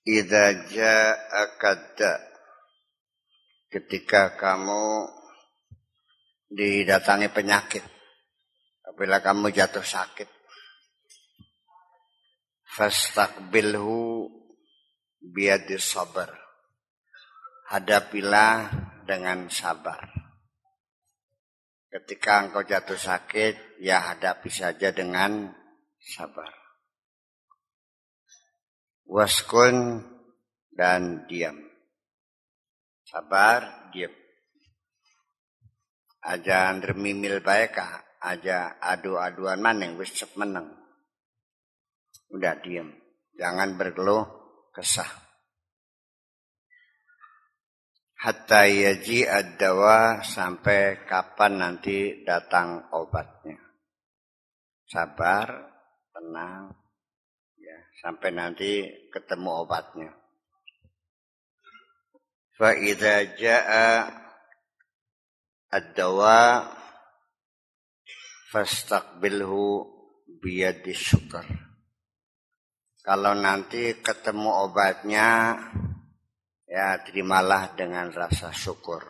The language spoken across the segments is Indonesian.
Idza ja'aka, ketika kamu didatangi penyakit, apabila kamu jatuh sakit, fastaqbilhu biyadis sabar, hadapilah dengan sabar. Ketika engkau jatuh sakit, ya hadapi saja dengan sabar. Waskun, dan diam. Sabar, diam. Aja ndremimil bae kah, aja adu-aduan maneng wis cep meneng. Udah diam. Jangan berkeluh kesah. Hatta yaji ad-dawa, sampai kapan nanti datang obatnya. Sabar, tenang, ya, sampai nanti ketemu obatnya. Fa idza jaa ad-dawa fastaqbilhu biyadis syukr. Kalau nanti ketemu obatnya, ya terimalah dengan rasa syukur.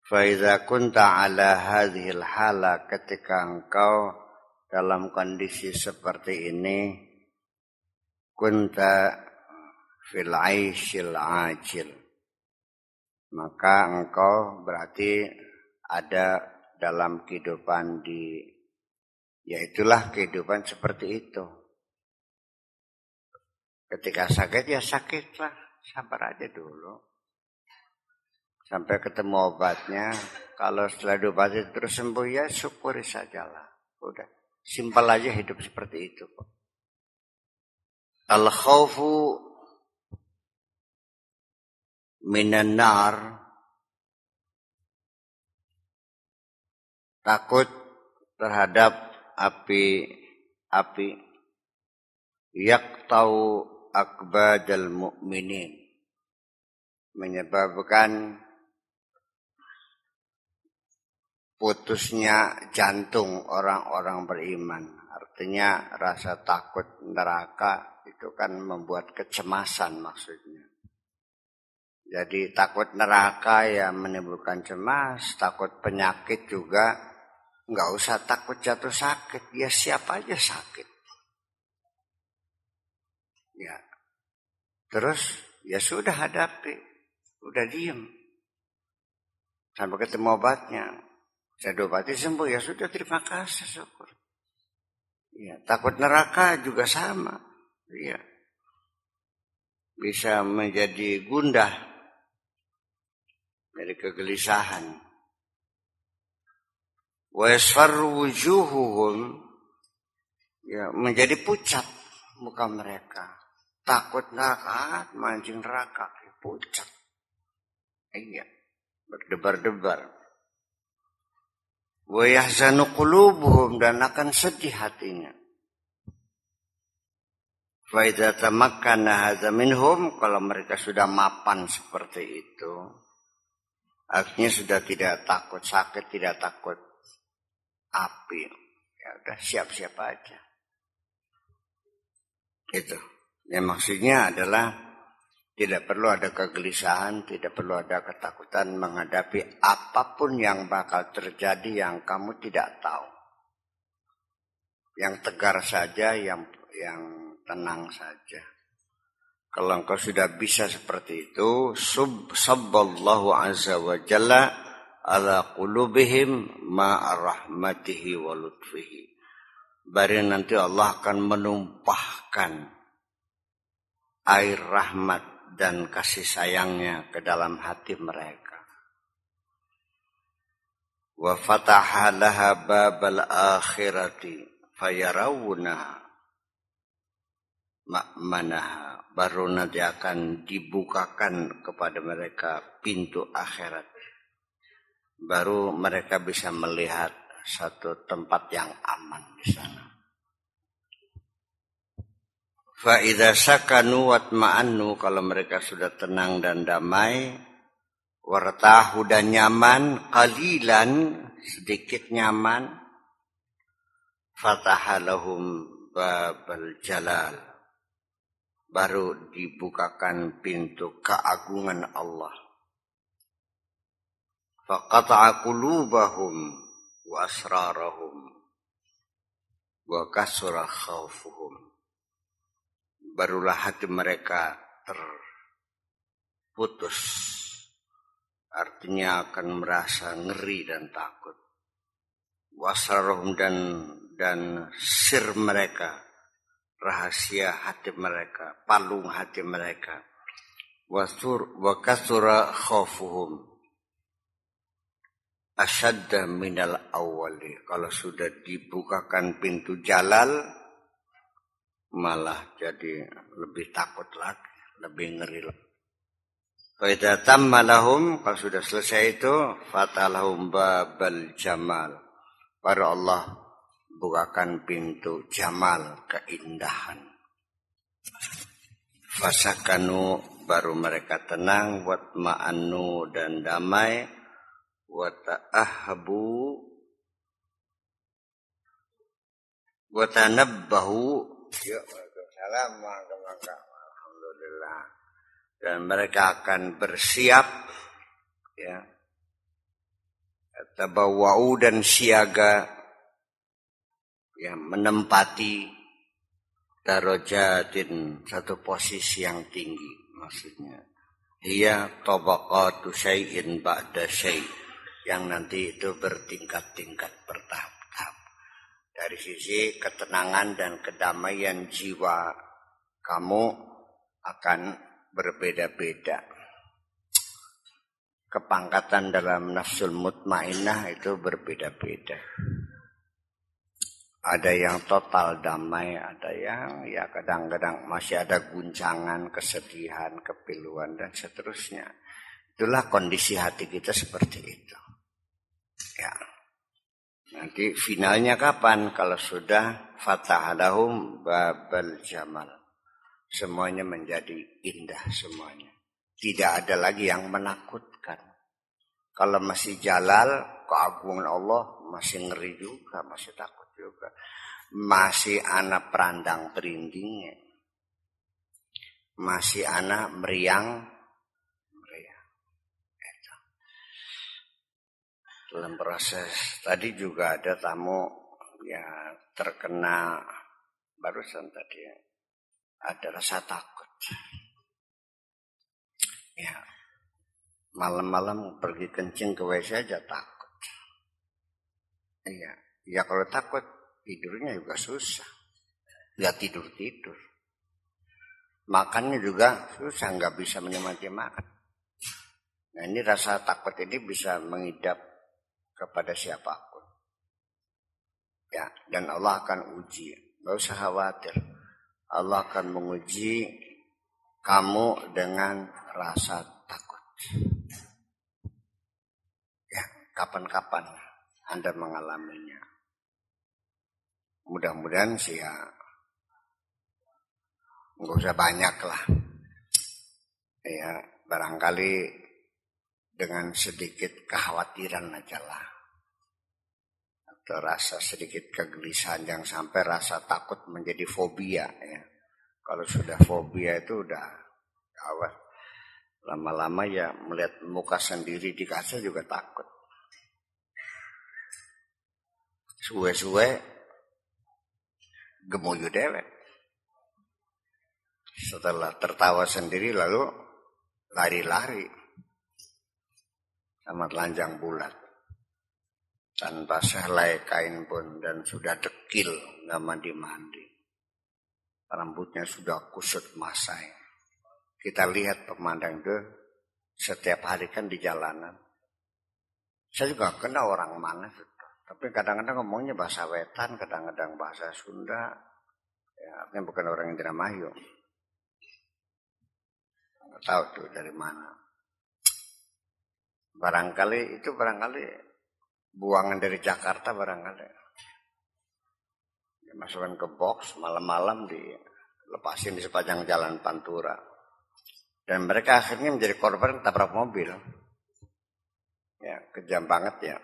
Fa idza kunta ala hadhil hala, ketika engkau dalam kondisi seperti ini, kunta fil aisyil ajil, maka engkau berarti ada dalam kehidupan yaitulah kehidupan seperti itu. Ketika sakit ya sakitlah, sabar aja dulu. Sampai ketemu obatnya, kalau setelah diobati terus sembuh ya syukuri sajalah. Udah, simpel aja hidup seperti itu. Al-khawfu minan nar, takut terhadap api, yaqtau akbadal mu'minin, menyebabkan putusnya jantung orang-orang beriman. Artinya rasa takut neraka itu kan membuat kecemasan maksudnya. Jadi takut neraka ya menimbulkan cemas, takut penyakit juga nggak usah takut jatuh sakit, ya siapa aja sakit. Ya, terus ya sudah hadapi, udah diem sampai ketemu obatnya. Saya diobati sembuh, ya sudah terima kasih syukur. Ya, takut neraka juga sama. Ya, bisa menjadi gundah dari kegelisahan. Wa yasfarru wujuhuhum, ya menjadi pucat muka mereka. Takut neraka, mancing neraka, pucat. Iya, berdebar-debar. Wa yahzanu qulubuhum, dan akan sedih hatinya. Fa idza tamakkana hadza minhum, kalau mereka sudah mapan seperti itu, artinya sudah tidak takut sakit, tidak takut api, ya udah siap-siap aja. Itu. Ya maksudnya adalah tidak perlu ada kegelisahan, tidak perlu ada ketakutan menghadapi apapun yang bakal terjadi yang kamu tidak tahu. Yang tegar saja, yang tenang saja. Kalau engkau sudah bisa seperti itu, sabballahu azza wa jalla ala qulubihim ma'a rahmatihi wa lutfihi. Baru nanti Allah akan menumpahkan air rahmat dan kasih sayangnya ke dalam hati mereka. Wa fataha laha babal akhirati fayarawna ma'manaha. Baru nanti akan dibukakan kepada mereka pintu akhirat. Baru mereka bisa melihat satu tempat yang aman di sana. Fa idza sakanu watma'annu, kalau mereka sudah tenang dan damai, wartahu dan nyaman, qalilan sedikit nyaman, fataha lahum babal jalal, baru dibukakan pintu keagungan Allah. Faqata'a qulubahum wa asrarahum wa kasura khawfuhum. Barulah hati mereka terputus. Artinya akan merasa ngeri dan takut. Wasrarhum dan sir mereka, rahasia hati mereka, palung hati mereka. Wa kasura khawfuhum asyadda minal awwali. Kalau sudah dibukakan pintu jalal, malah jadi lebih takut lagi, lebih ngeri lagi. Fa idza tamma lahum, kalau sudah selesai itu, fatalahum babal jamal. Baru Allah bukakan pintu jamal, keindahan. Fasakanu, baru mereka tenang, watma'annu, dan damai, wata'ahabu, watanabbahu. Ya, waalaikumsalam, alhamdulillah. Dan mereka akan bersiap, ya, tabawwa'u, dan siaga, ya, menempati darajatin, satu posisi yang tinggi, maksudnya hiya tabaqatu syai'in ba'da syai', yang nanti itu bertingkat-tingkat, bertahap-tahap. Dari sisi ketenangan dan kedamaian jiwa kamu akan berbeda-beda. Kepangkatan dalam nafsul mutmainnah itu berbeda-beda. Ada yang total damai, ada yang ya kadang-kadang masih ada guncangan, kesedihan, kepiluan, dan seterusnya. Itulah kondisi hati kita seperti itu. Ya. Nanti finalnya kapan? Kalau sudah fatahadahum babal jamal. Semuanya menjadi indah semuanya. Tidak ada lagi yang menakutkan. Kalau masih jalal, keagungan Allah, masih ngeri juga, masih takut juga. Masih ana perandang perindingnya. Masih ana meriang. Itu. Dalam proses tadi juga ada tamu ya terkena barusan tadi ya. Ada rasa takut. Ya, malam-malam pergi kencing ke WC aja takut. Iya, ya kalau takut tidurnya juga susah. Nggak tidur-tidur. Makannya juga susah, nggak bisa menikmati makan. Nah ini rasa takut ini bisa mengidap kepada siapapun. Ya, dan Allah akan uji. Nggak usah khawatir. Allah akan menguji kamu dengan rasa takut. Ya, kapan-kapan Anda mengalaminya. Mudah-mudahan sih ya nggak usah banyak lah. Ya, barangkali dengan sedikit kekhawatiran aja lah. Atau rasa sedikit kegelisahan, yang sampai rasa takut menjadi fobia ya. Kalau sudah fobia itu udah awas. Lama-lama ya melihat muka sendiri di kaca juga takut. Suwe-suwe gemuyu dewek. Setelah tertawa sendiri lalu lari-lari sama telanjang bulat. Tanpa sehelai kain pun, dan sudah dekil, nggak mandi-mandi. Rambutnya sudah kusut masai. Kita lihat pemandang itu setiap hari kan di jalanan. Saya juga kenal orang mana. Tapi kadang-kadang ngomongnya bahasa Wetan, kadang-kadang bahasa Sunda. Ya, artinya bukan orang Indramayu. Nggak tahu tuh dari mana. Barangkali buangan dari Jakarta barangkali. Dimasukkan ke box, malam-malam dilepasin di sepanjang jalan Pantura. Dan mereka akhirnya menjadi korban tabrak mobil. Ya, kejam banget ya.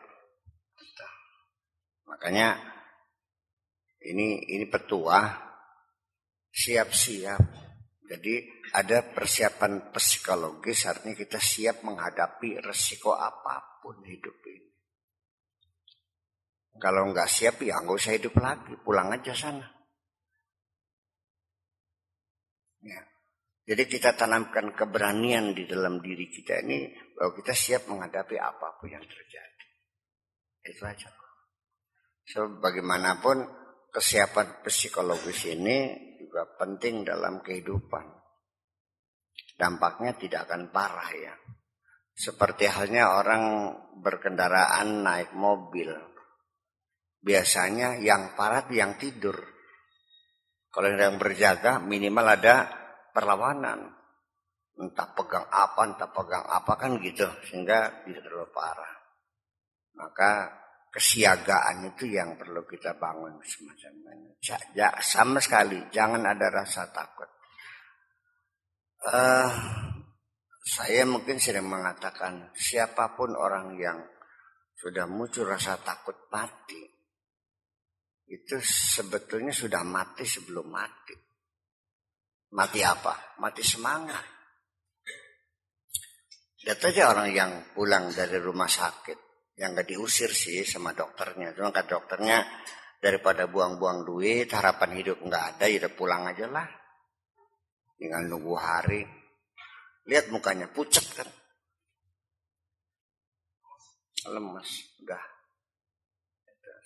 Makanya ini petua, siap-siap Jadi ada persiapan psikologis, artinya kita siap menghadapi resiko apapun hidup ini. Kalau nggak siap ya nggak usah hidup lagi, pulang aja sana. Ya. Jadi kita tanamkan keberanian di dalam diri kita ini bahwa kita siap menghadapi apapun yang terjadi. Itu aja. So bagaimanapun kesiapan psikologis ini juga penting dalam kehidupan. Dampaknya tidak akan parah ya. Seperti halnya orang berkendaraan naik mobil. Biasanya yang parah yang tidur. Kalau yang berjaga minimal ada perlawanan. Entah pegang apa kan gitu. Sehingga tidak terlalu parah. Maka kesiagaan itu yang perlu kita bangun semacam ini. Sama sekali jangan ada rasa takut. Saya mungkin sering mengatakan siapapun orang yang sudah muncul rasa takut mati, itu sebetulnya sudah mati sebelum mati. Mati apa? Mati semangat. Lihat aja orang yang pulang dari rumah sakit, yang gak diusir sih sama dokternya. Cuma kata dokternya, daripada buang-buang duit, harapan hidup gak ada, ya udah pulang aja lah. Tinggal nunggu hari. Lihat mukanya, pucat kan. Lemas, udah.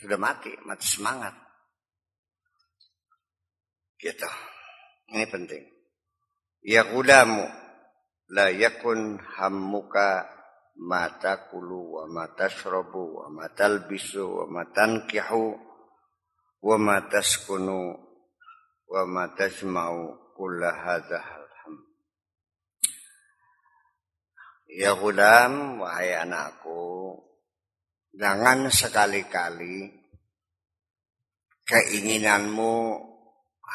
Sudah mati semangat. Gitu. Ini penting. Ya qulamu la yakun hammuka ma takulu wa ma tashrabu wa ma talbisu wa ma tankihu wa ma taskunu wa ma tajma'u kulla hadha alham. Ya gulam, wahai anakku, jangan sekali-kali keinginanmu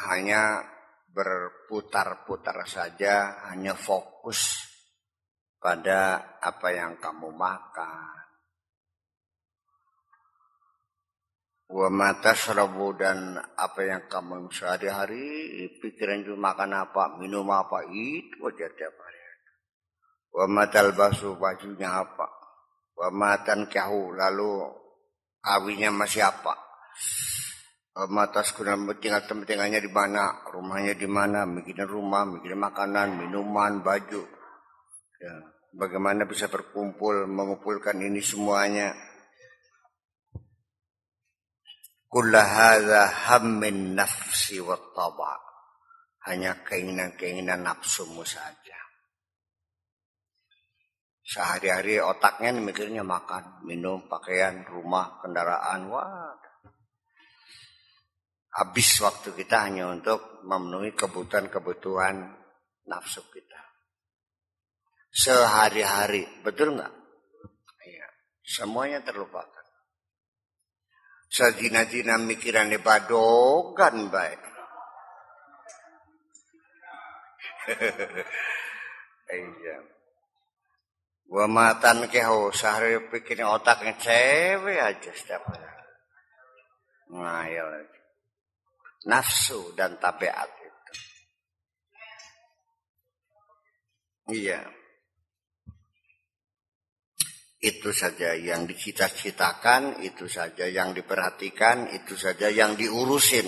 hanya berputar-putar saja, hanya fokus pada apa yang kamu makan. Wa ma tashrabu, dan apa yang kamu sehari-hari pikiran itu makan apa, minum apa, itu aja tiap hari. Wa ma talbasu, bajunya apa. Wa ma tankihu, lalu kawinnya masih apa. Matas guna tinggal-tinggalnya di mana, rumahnya di mana, bikin rumah, bikin makanan, minuman, baju. Ya, bagaimana bisa berkumpul, mengumpulkan ini semuanya. Kulla hadza hammin nafsi wa taba'. Hanya keinginan-keinginan nafsumu saja. Sehari-hari otaknya mikirnya makan, minum, pakaian, rumah, kendaraan, wah. Habis waktu kita hanya untuk memenuhi kebutuhan-kebutuhan nafsu kita. Sehari-hari, betul nggak? Iya, semuanya terlupakan. Sedina-dina mikirannya badogan baik. Iya. Gua matan keho, sehari pikirnya otaknya cewek aja setiap hari. Ngayal aja. Nafsu dan tabiat itu. Iya. Itu saja yang dicita-citakan, itu saja yang diperhatikan, itu saja yang diurusin.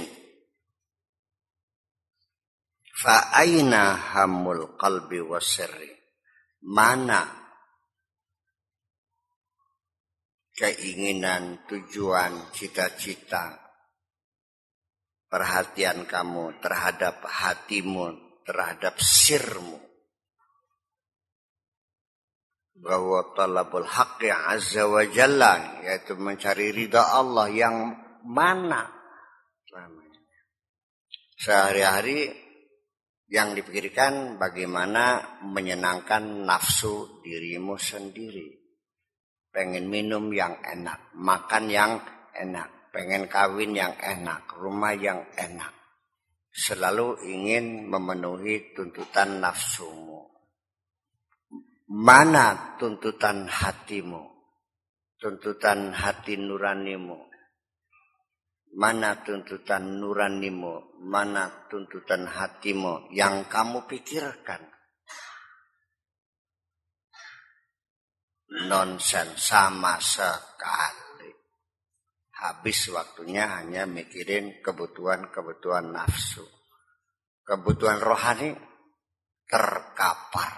Fa aina hamul qalbi wasirri. Mana keinginan, tujuan, cita-cita, perhatian kamu terhadap hatimu, terhadap sirmu. Bahwa talabul haqqi azza wa jalla, yaitu mencari ridha Allah yang mana. Sehari-hari yang dipikirkan bagaimana menyenangkan nafsu dirimu sendiri. Pengen minum yang enak, makan yang enak. Pengen kawin yang enak, rumah yang enak. Selalu ingin memenuhi tuntutan nafsumu. Mana tuntutan hatimu? Tuntutan hati nuranimu? Mana tuntutan nuranimu, mana tuntutan hatimu yang kamu pikirkan. Nonsen sama sekali. Habis waktunya hanya mikirin kebutuhan-kebutuhan nafsu. Kebutuhan rohani terkapar.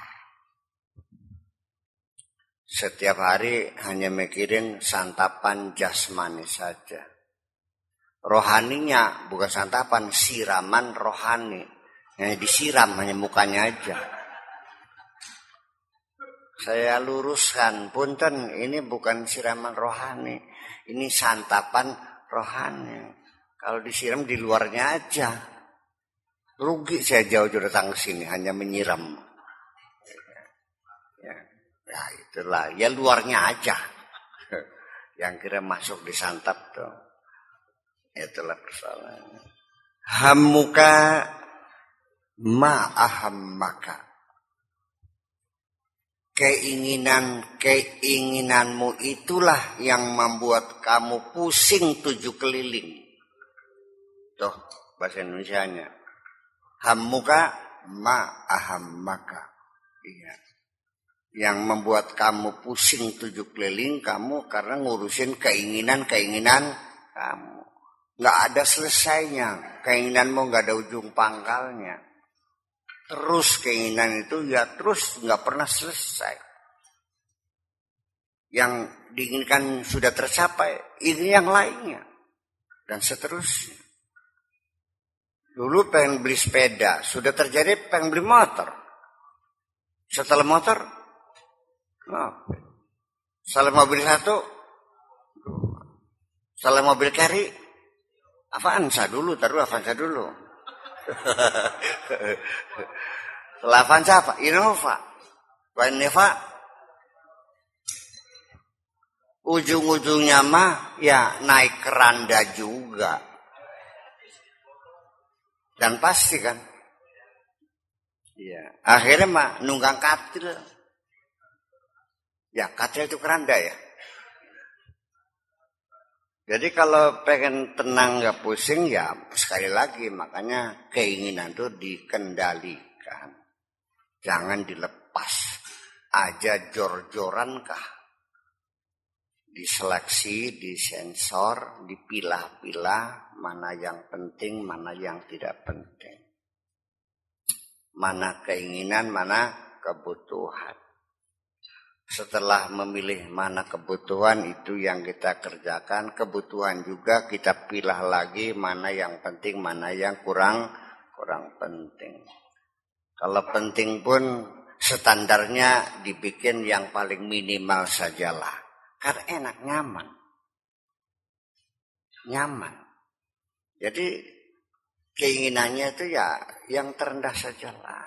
Setiap hari hanya mikirin santapan jasmani saja. Rohaninya bukan santapan, siraman rohani. Yang disiram hanya mukanya aja. Saya luruskan, punten, ini bukan siraman rohani. Ini santapan rohani. Kalau disiram di luarnya aja. Rugi saya jauh-jauh datang ke sini hanya menyiram. Ya itulah, ya luarnya aja. Yang kira masuk disantap tuh. Itulah persoalannya. Hammuka ma'ahammaka. Keinginanmu itulah yang membuat kamu pusing 7 keliling. Tuh bahasa Indonesianya. Hammuka ma'ahammaka. Iya. Yang membuat kamu pusing 7 keliling kamu karena ngurusin keinginan kamu. Nggak ada selesainya. Keinginanmu nggak ada ujung pangkalnya. Terus keinginan itu ya terus nggak pernah selesai. Yang diinginkan sudah tercapai, ini yang lainnya. Dan seterusnya. Dulu pengen beli sepeda, sudah terjadi pengen beli motor. Setelah motor, setelah mobil 1, setelah mobil carry, Avanza dulu, taruh Avanza dulu. Setelah Avanza apa? Innova. Ujung-ujungnya mah ya naik keranda juga. Dan pasti kan. Iya. Akhirnya mah nunggang katil. Ya katil itu keranda ya. Jadi kalau pengen tenang gak pusing ya sekali lagi makanya keinginan itu dikendalikan. Jangan dilepas. Aja jor-joran kah. Diseleksi, disensor, dipilah-pilah mana yang penting, mana yang tidak penting. Mana keinginan, mana kebutuhan. Setelah memilih mana kebutuhan itu yang kita kerjakan, kebutuhan juga kita pilah lagi mana yang penting, mana yang kurang penting. Kalau penting pun standarnya dibikin yang paling minimal sajalah. Karena enak, nyaman. Jadi keinginannya itu ya yang terendah sajalah.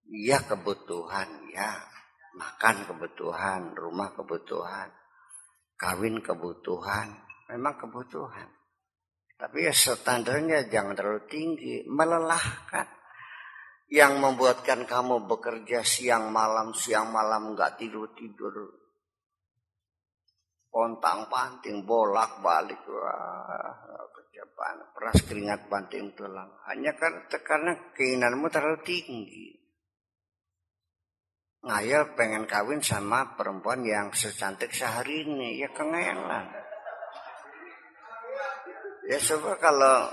Ya kebutuhan, ya. Makan kebutuhan, rumah kebutuhan, kawin kebutuhan, memang kebutuhan. Tapi ya standarnya jangan terlalu tinggi, melelahkan. Yang membuatkan kamu bekerja siang malam nggak tidur. Pontang-panting, bolak-balik, kerja peras keringat banting tulang. Hanya karena keinginanmu terlalu tinggi. Ngayal pengen kawin sama perempuan yang secantik sehari ini, ya kengelan. Ya coba kalau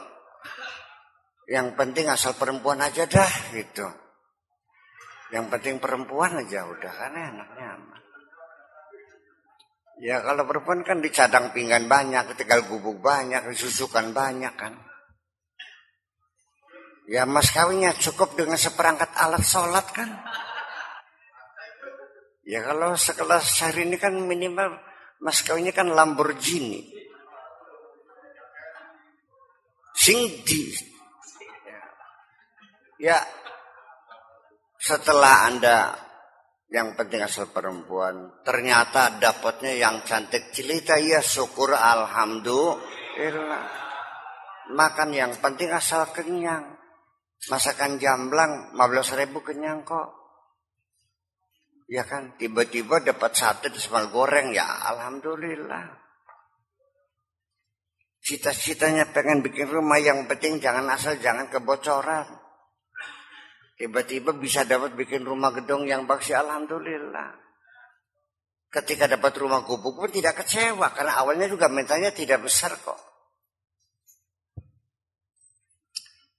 yang penting asal perempuan aja dah gitu. Yang penting perempuan aja udah kan enak nyaman. Ya kalau perempuan kan dicadang pinggan banyak, tinggal gubuk banyak, disusukan banyak kan. Ya mas kawinnya cukup dengan seperangkat alat sholat kan. Ya kalau sekelas Syahrini kan minimal mas kawinnya kan Lamborghini. Singdi. Ya setelah Anda yang penting asal perempuan, ternyata dapatnya yang cantik jelita, ya syukur alhamdulillah. Makan yang penting asal kenyang. Masakan jamblang 15.000 kenyang kok. Ya kan, tiba-tiba dapat sate di semal goreng, ya alhamdulillah. Cita-citanya pengen bikin rumah, yang penting jangan kebocoran. Tiba-tiba bisa dapat bikin rumah gedung yang bagus, alhamdulillah. Ketika dapat rumah gubuk pun tidak kecewa, karena awalnya juga mintanya tidak besar kok.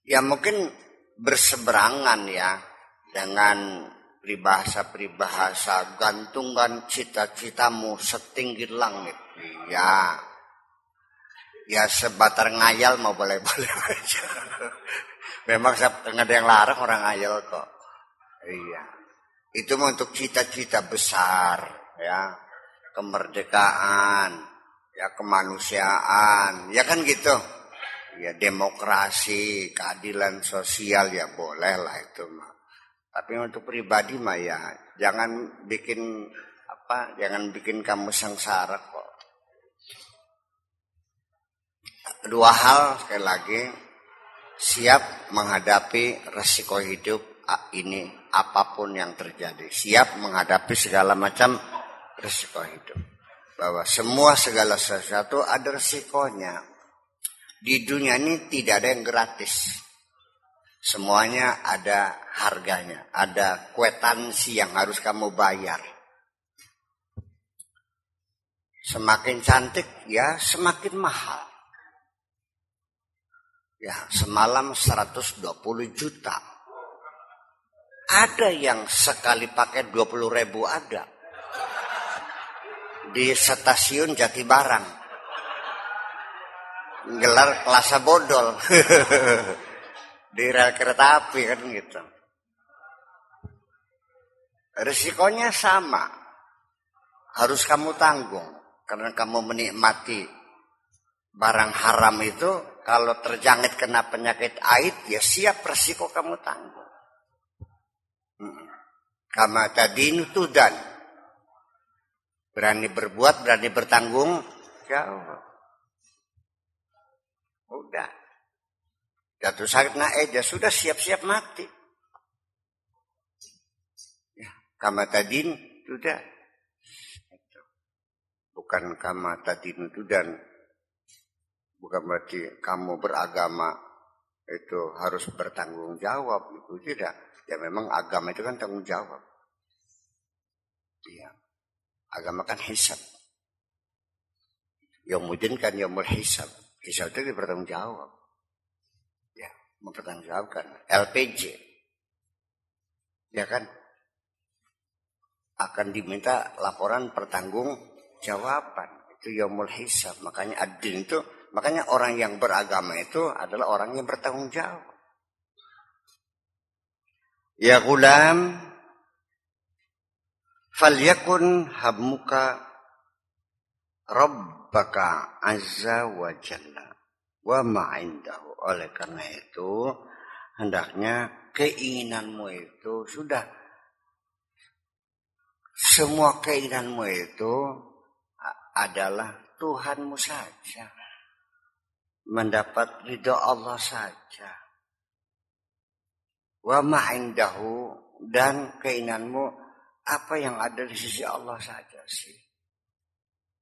Ya mungkin berseberangan ya dengan peribahasa gantungkan cita-citamu setinggi langit. Ya sebatar ngayal mau boleh-boleh aja. Memang nggak ada yang larang orang ngayal kok. Iya. Itu untuk cita-cita besar ya, kemerdekaan, ya kemanusiaan, ya kan gitu. Ya demokrasi, keadilan sosial ya boleh lah itu mah. Tapi untuk pribadi mah ya jangan bikin kamu sengsara kok. Dua hal sekali lagi, siap menghadapi resiko hidup ini apapun yang terjadi. Siap menghadapi segala macam resiko hidup. Bahwa segala sesuatu ada resikonya. Di dunia ini tidak ada yang gratis. Semuanya ada harganya. Ada kwitansi yang harus kamu bayar. Semakin cantik ya semakin mahal. Ya semalam 120 juta. Ada yang sekali pakai 20.000 ada. Di stasiun Jatibarang. Gelar Plaza Bodol. Di rel kereta api kan gitu. Risikonya sama. Harus kamu tanggung. Karena kamu menikmati barang haram itu, kalau terjangkit kena penyakit AIDS, ya siap risiko kamu tanggung. Kama tadinu tudan. Berani berbuat, berani bertanggung jawab. Udah. Jatuh sakit ya sudah siap-siap mati. Ya, kama tadin sudah. Bukan kama tadin tudan. Bukan berarti kamu beragama itu harus bertanggung jawab. Itu tidak. Ya memang agama itu kan tanggung jawab. Iya. Agama kan hisab. Yaumuddin kan yaumul hisab. Hisab itu bertanggung jawab. Ya, mempertanggungjawabkan. LPG. Ya kan? Akan diminta laporan pertanggung jawaban. Itu yaumul hisab. Makanya ad-din itu, makanya orang yang beragama itu adalah orang yang bertanggung jawab. Ya gulam, falyakun hammuka rabbaka azza wa jalla wa ma'indahu. Oleh karena itu hendaknya keinginanmu itu sudah, semua keinginanmu itu adalah Tuhanmu saja, mendapat ridho Allah saja. Wa ma'indahu, dan keinginanmu apa yang ada di sisi Allah saja sih.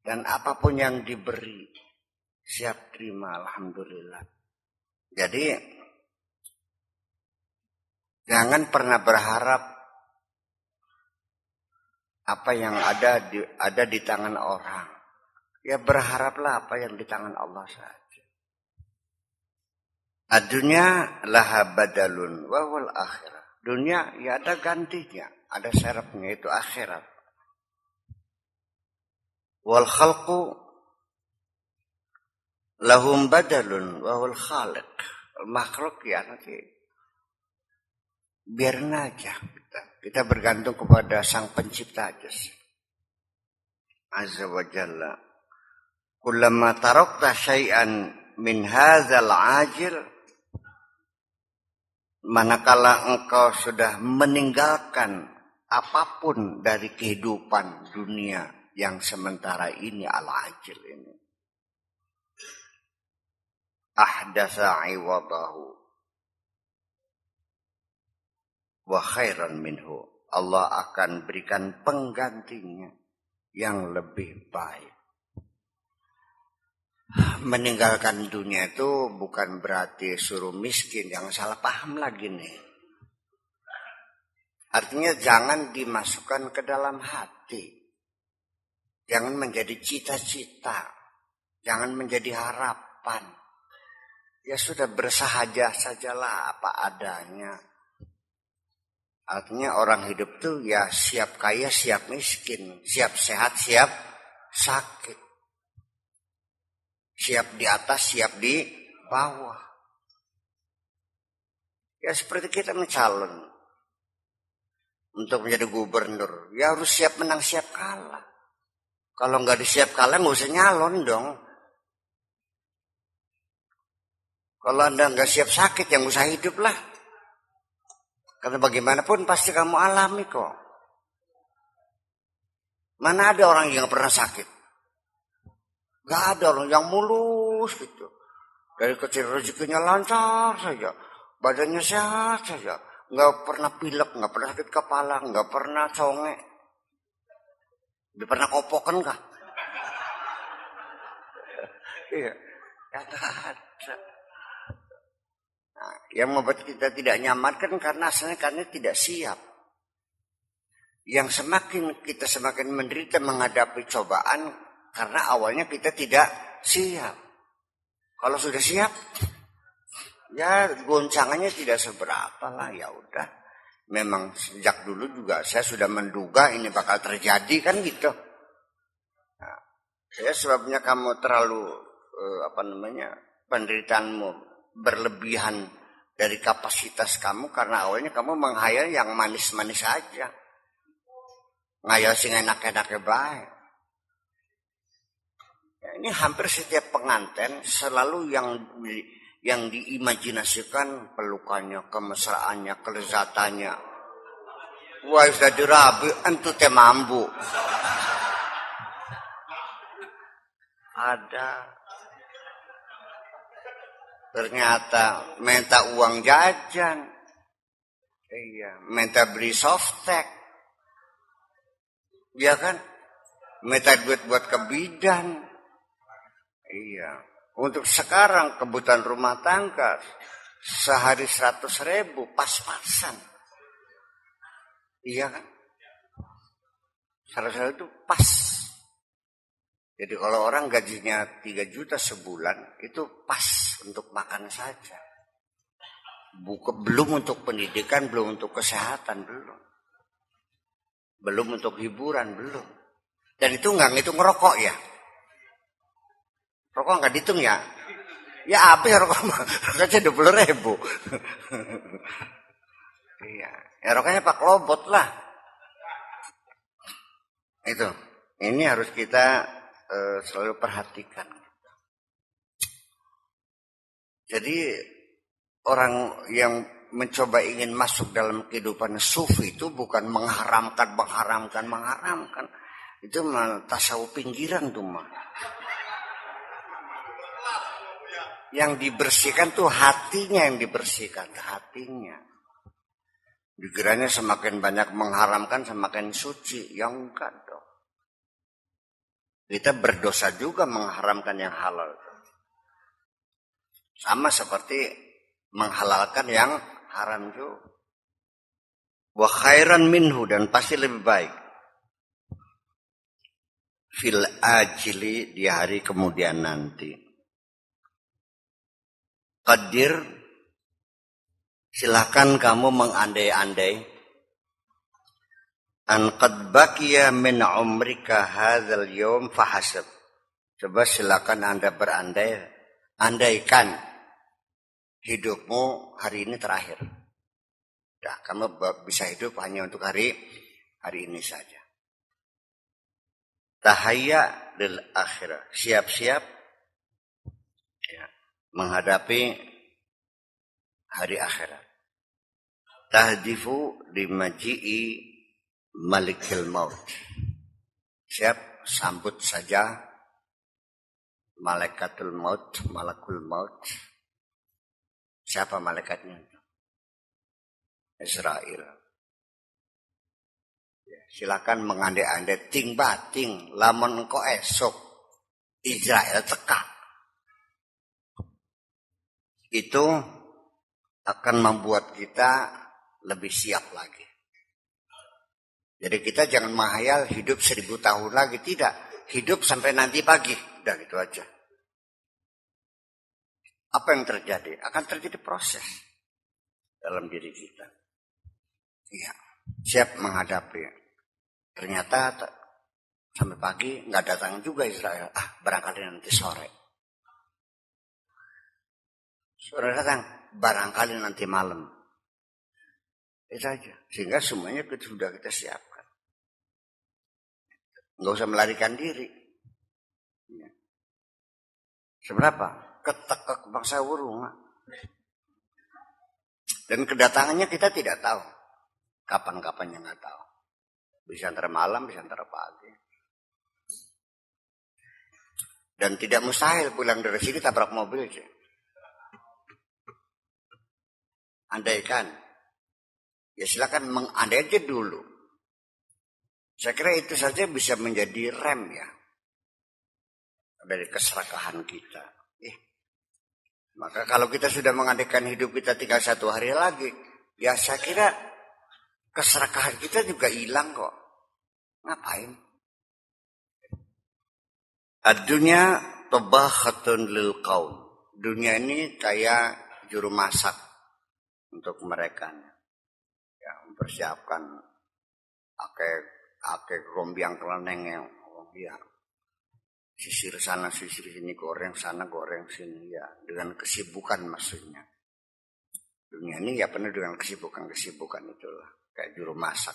Dan apapun yang diberi siap terima, alhamdulillah. Jadi jangan pernah berharap apa yang ada di tangan orang. Ya berharaplah apa yang di tangan Allah saja. Dunia laha badalun wa wal akhirah. Dunia ya ada gantinya, ada serapnya, itu akhirat. Wal khalqu lahum badalun wa wal khaliq. Makhluk ya nanti biarin aja kita bergantung kepada sang pencipta aja sih. Azza wa jalla. Kullama tarakta syai'an min hadzal ajil, manakala engkau sudah meninggalkan apapun dari kehidupan dunia yang sementara ini, al-ajil ini, ahdatsa iwadahu wa khairan minhu, Allah akan berikan penggantinya yang lebih baik. meninggalkan dunia itu bukan berarti suruh miskin, jangan salah paham lagi nih. Artinya jangan dimasukkan ke dalam hati. Jangan menjadi cita-cita. Jangan menjadi harapan. Ya sudah bersahaja sajalah apa adanya. Artinya orang hidup tuh ya siap kaya, siap miskin. Siap sehat, siap sakit. Siap di atas, siap di bawah. Ya seperti kita mencalon. Untuk menjadi gubernur. Ya harus siap menang, siap kalah. Kalau nggak disiap kalah nggak usah nyalon dong. Kalau Anda nggak siap sakit, yang usah hidup lah. Karena bagaimanapun pasti kamu alami kok. Mana ada orang yang pernah sakit? Nggak ada orang yang mulus gitu. Dari kecil rezekinya lancar saja. Badannya sehat saja. Nggak pernah pilek, nggak pernah sakit kepala, nggak pernah conge. Udah pernah kopokan kah? Iya, ya ada. Nah, yang membuat kita tidak nyaman kan karena asalnya tidak siap. Yang semakin menderita menghadapi cobaan karena awalnya kita tidak siap. Kalau sudah siap, ya goncangannya tidak seberapa lah, ya udah. Memang sejak dulu juga saya sudah menduga ini bakal terjadi kan gitu. Nah, saya sebabnya kamu terlalu penderitaanmu berlebihan dari kapasitas kamu karena awalnya kamu menghayal yang manis-manis saja. Ngayal sing enak-enaknya baik. Ya, ini hampir setiap pengantin selalu yang diimajinasikan pelukannya, kemesraannya, kelezatannya. Wah, sudah dirabi, entu teh mambu. Ada. Ternyata minta uang jajan. Iya, minta beli softtek. Iya kan? Minta duit buat ke bidan. Iya. Untuk sekarang kebutuhan rumah tangga sehari 100.000 pas-pasan. Iya kan? 100.000 itu pas. Jadi kalau orang gajinya 3 juta sebulan itu pas untuk makan saja. Belum untuk pendidikan, belum untuk kesehatan, belum. Belum untuk hiburan, belum. Dan itu nggak ngitung rokok ya. Rokok nggak dihitung ya. Ya apa ya rokok? Rokoknya 20.000. Iya. Ya rokoknya Pak Lobot lah. Itu. Ini harus kita selalu perhatikan. Jadi orang yang mencoba ingin masuk dalam kehidupan sufi itu bukan mengharamkan. Itu mah tasawuf pinggiran tuh mah. Yang dibersihkan tuh hatinya yang dibersihkan, hatinya. Dikiranya semakin banyak mengharamkan semakin suci, yang enggak dong. Kita berdosa juga mengharamkan yang halal. Sama seperti menghalalkan yang haram juga. Wa khairan minhu, dan pasti lebih baik. Fil ajili, di hari kemudian nanti. Qadir, silakan kamu mengandai-andai. An qad baqiya min umrika hadzal yawm fahasab. Coba silakan Anda berandai, andaikan hidupmu hari ini terakhir. Nah, kamu bisa hidup hanya untuk hari ini saja. Tahayya lil akhirah, siap-siap ya, menghadapi hari akhirat. Tahdifu limaji'i malikil maut. Siap sambut saja malakatul maut, malakul maut. Siapa malaikatnya? Israel. Silakan mengandai-andai ting bating lamun engko esok Israel teka. itu akan membuat kita lebih siap lagi. Jadi kita jangan menghayal hidup 1000 tahun lagi. Tidak. Hidup sampai nanti pagi. Udah gitu aja. Apa yang terjadi? Akan terjadi proses dalam diri kita. Iya. Siap menghadapi. Ternyata sampai pagi nggak datang juga Israel. Barangkali nanti sore. Sore datang. Barangkali nanti malam. Itu aja. Sehingga semuanya sudah kita siapkan. Nggak usah melarikan diri. Ya. Seberapa? Ketekek bangsa burung. Dan kedatangannya kita tidak tahu. Kapan-kapannya nggak tahu. Bisa antara malam, bisa antara pagi. Dan tidak mustahil pulang dari sini tabrak mobil aja. Andaikan. Ya silakan mengandai aja dulu. Saya kira itu saja bisa menjadi rem ya. Dari keserakahan kita. Maka kalau kita sudah mengandaikan hidup kita tinggal 1 hari lagi. Ya saya kira keserakahan kita juga hilang kok. Ngapain? Ad-dunya tabakhatun lil qaum. Dunia ini kayak juru masak untuk mereka. Ya, mempersiapkan pakai rombiang keleneng yang ya. Sisir sana, sisir sini, goreng sana, goreng sini ya. Dengan kesibukan maksudnya. Dunia ini ya penuh dengan kesibukan itulah. Kayak juru masak.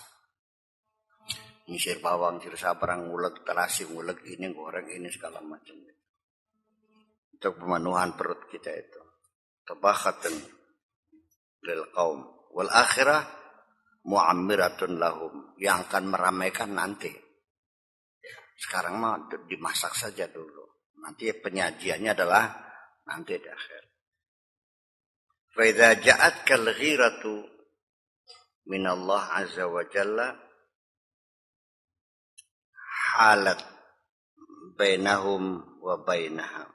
Nyisir bawang, nyisir sabrang, ngulek terasi, ngulek ini, goreng ini segala macam. Untuk pemenuhan perut kita itu. Tabakhatun lil qaum. Wal akhirah mu'ammiratun lahum. Yang akan meramaikan nanti. Sekarang mah dimasak saja dulu. Nanti penyajiannya adalah nanti di akhir. Fa idza ja'atkal ghiratu minallah azza wa jalla halat bainahum wa bainaha.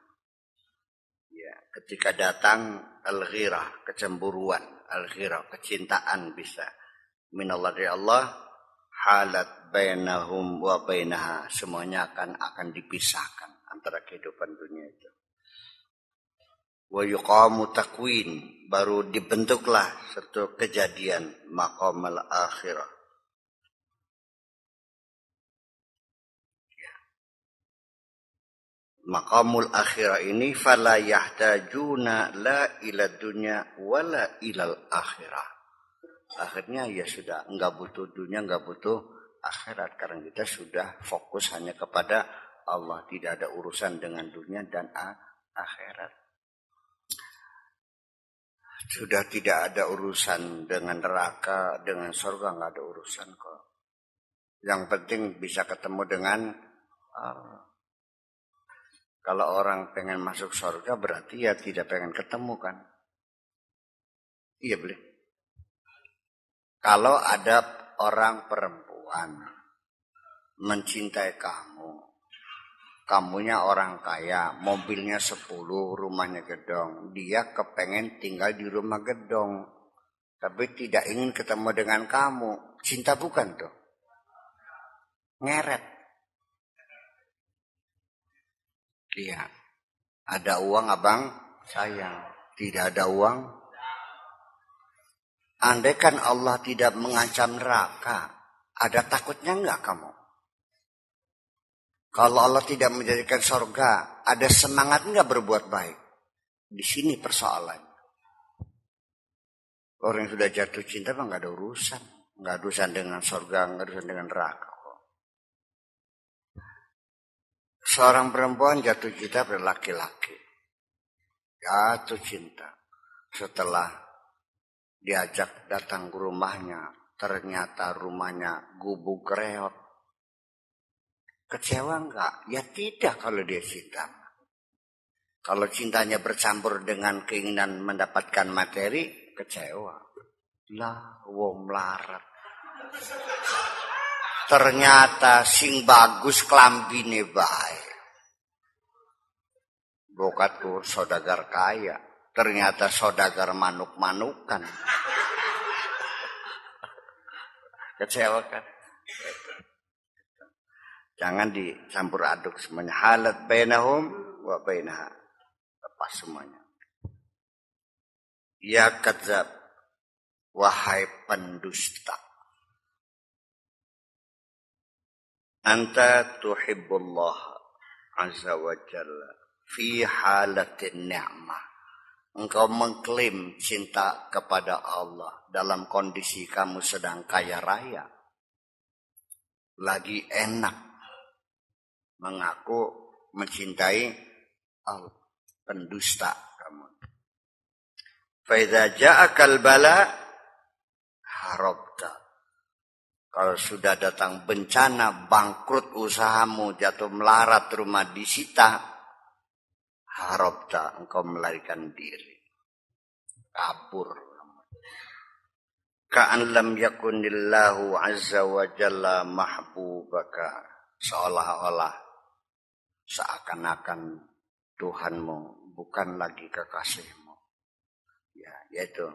Ya, ketika datang al-ghirah, kecemburuan, al-ghirah, kecintaan bisa minallah dari Allah, halat bainahum wa bainaha, semuanya akan dipisahkan antara kehidupan dunia itu. Wa yuqamu takwin, baru dibentuklah satu kejadian maqamal akhirah. Maqamul akhirah ini fala yahtajuna la ila dunya wala ilal akhirah. Akhirnya ya sudah enggak butuh dunia, enggak butuh akhirat karena kita sudah fokus hanya kepada Allah, tidak ada urusan dengan dunia dan akhirat. Sudah tidak ada urusan dengan neraka, dengan surga, enggak ada urusan kok. Yang penting bisa ketemu dengan Allah. Kalau orang pengen masuk surga berarti ya tidak pengen ketemu kan? Iya boleh. Kalau ada orang perempuan mencintai kamu, kamunya orang kaya, mobilnya 10, rumahnya gedong, dia kepengen tinggal di rumah gedong, tapi tidak ingin ketemu dengan kamu, cinta bukan tuh? Ngeret. Iya, ada uang abang sayang, tidak ada uang. Andaikan Allah tidak mengancam neraka, ada takutnya enggak kamu? Kalau Allah tidak menjadikan surga, ada semangat enggak berbuat baik? Di sini persoalan. Orang yang sudah jatuh cinta mah enggak ada urusan. Enggak ada urusan dengan surga, enggak ada urusan dengan neraka. Seorang perempuan jatuh cinta pada laki-laki. Jatuh cinta. Setelah diajak datang ke rumahnya, ternyata rumahnya gubuk reot. Kecewa enggak? Ya tidak kalau dia cinta. Kalau cintanya bercampur dengan keinginan mendapatkan materi, kecewa. Lah, wong melarat. Ternyata sing bagus klambine bae. Bokatku saudagar kaya. ternyata saudagar manuk-manukan. Kecewa kan? Jangan dicampur aduk semuanya. Halat bainahum wa bainaha. Lepas semuanya. Ya kadzab, wahai pendusta. Anta tuhibbullah azza wa jalla fi halatin ni'mah. Engkau mengklaim cinta kepada Allah dalam kondisi kamu sedang kaya raya. Lagi enak. Mengaku mencintai Allah. Pendusta kamu. Faidza ja'akal bala harabta. Kalau sudah datang bencana, bangkrut usahamu, jatuh melarat, rumah disita, harabta, engkau melarikan diri. Kabur. Ka'an lam yakunillahu azza wa jalla mahbubaka. Seolah-olah seakan-akan Tuhanmu bukan lagi kekasihmu. Ya, yaitu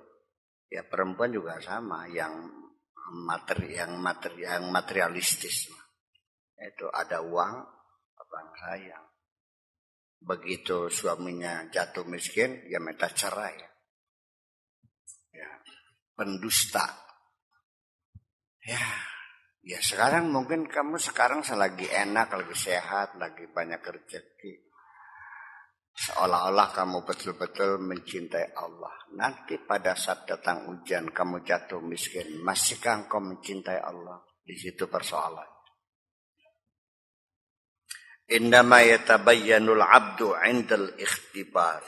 ya perempuan juga sama yang materialistis. Itu ada uang, abang sayang. Begitu suaminya jatuh miskin, ya minta cerai. Ya, pendusta. Ya sekarang mungkin kamu selagi enak, lagi sehat, lagi banyak rezeki. Seolah-olah kamu betul-betul mencintai Allah. Nanti pada saat datang ujian kamu jatuh miskin, masihkah engkau mencintai Allah? Di situ persoalan. Innama yatabayyanul abdu 'indal ikhtibar.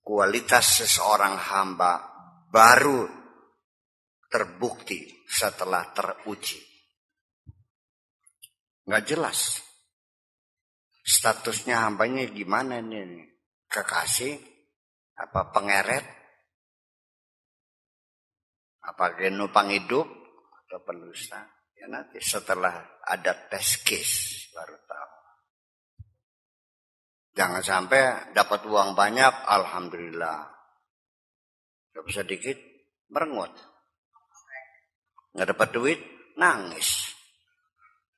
Kualitas seseorang hamba baru terbukti setelah teruji. Nggak jelas. Statusnya hambanya gimana nih? Kekasih? Apa pengeret? Apa genupang hidup? Atau pendusta? Ya nanti setelah ada tes case baru tahu. Jangan sampai dapat uang banyak, alhamdulillah. Dapat sedikit, merengut. Nggak dapat duit, nangis.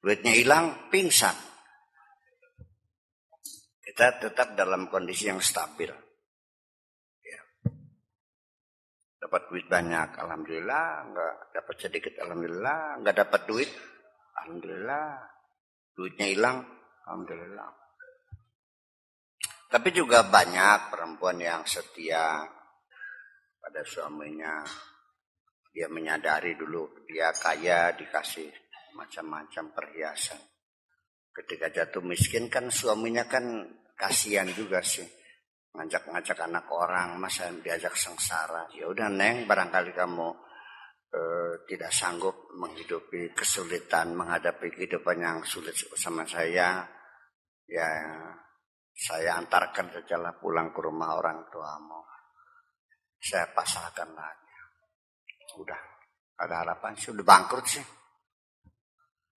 Duitnya hilang, pingsan. Kita tetap dalam kondisi yang stabil. Ya. Dapat duit banyak, alhamdulillah. Nggak dapat sedikit, alhamdulillah. Nggak dapat duit, alhamdulillah. Duitnya hilang, alhamdulillah. Tapi juga banyak perempuan yang setia pada suaminya. Dia menyadari dulu dia kaya, dikasih macam-macam perhiasan. Ketika jatuh miskin kan suaminya kan kasihan juga sih. Ngajak-ngajak anak orang, masa diajak sengsara. Ya udah Neng, barangkali kamu tidak sanggup menghidupi kesulitan, menghadapi kehidupan yang sulit sama saya. Ya saya antarkan sajalah pulang ke rumah orang tuamu. Saya pasrahkan lagi. Udah, ada harapan sih, udah bangkrut sih.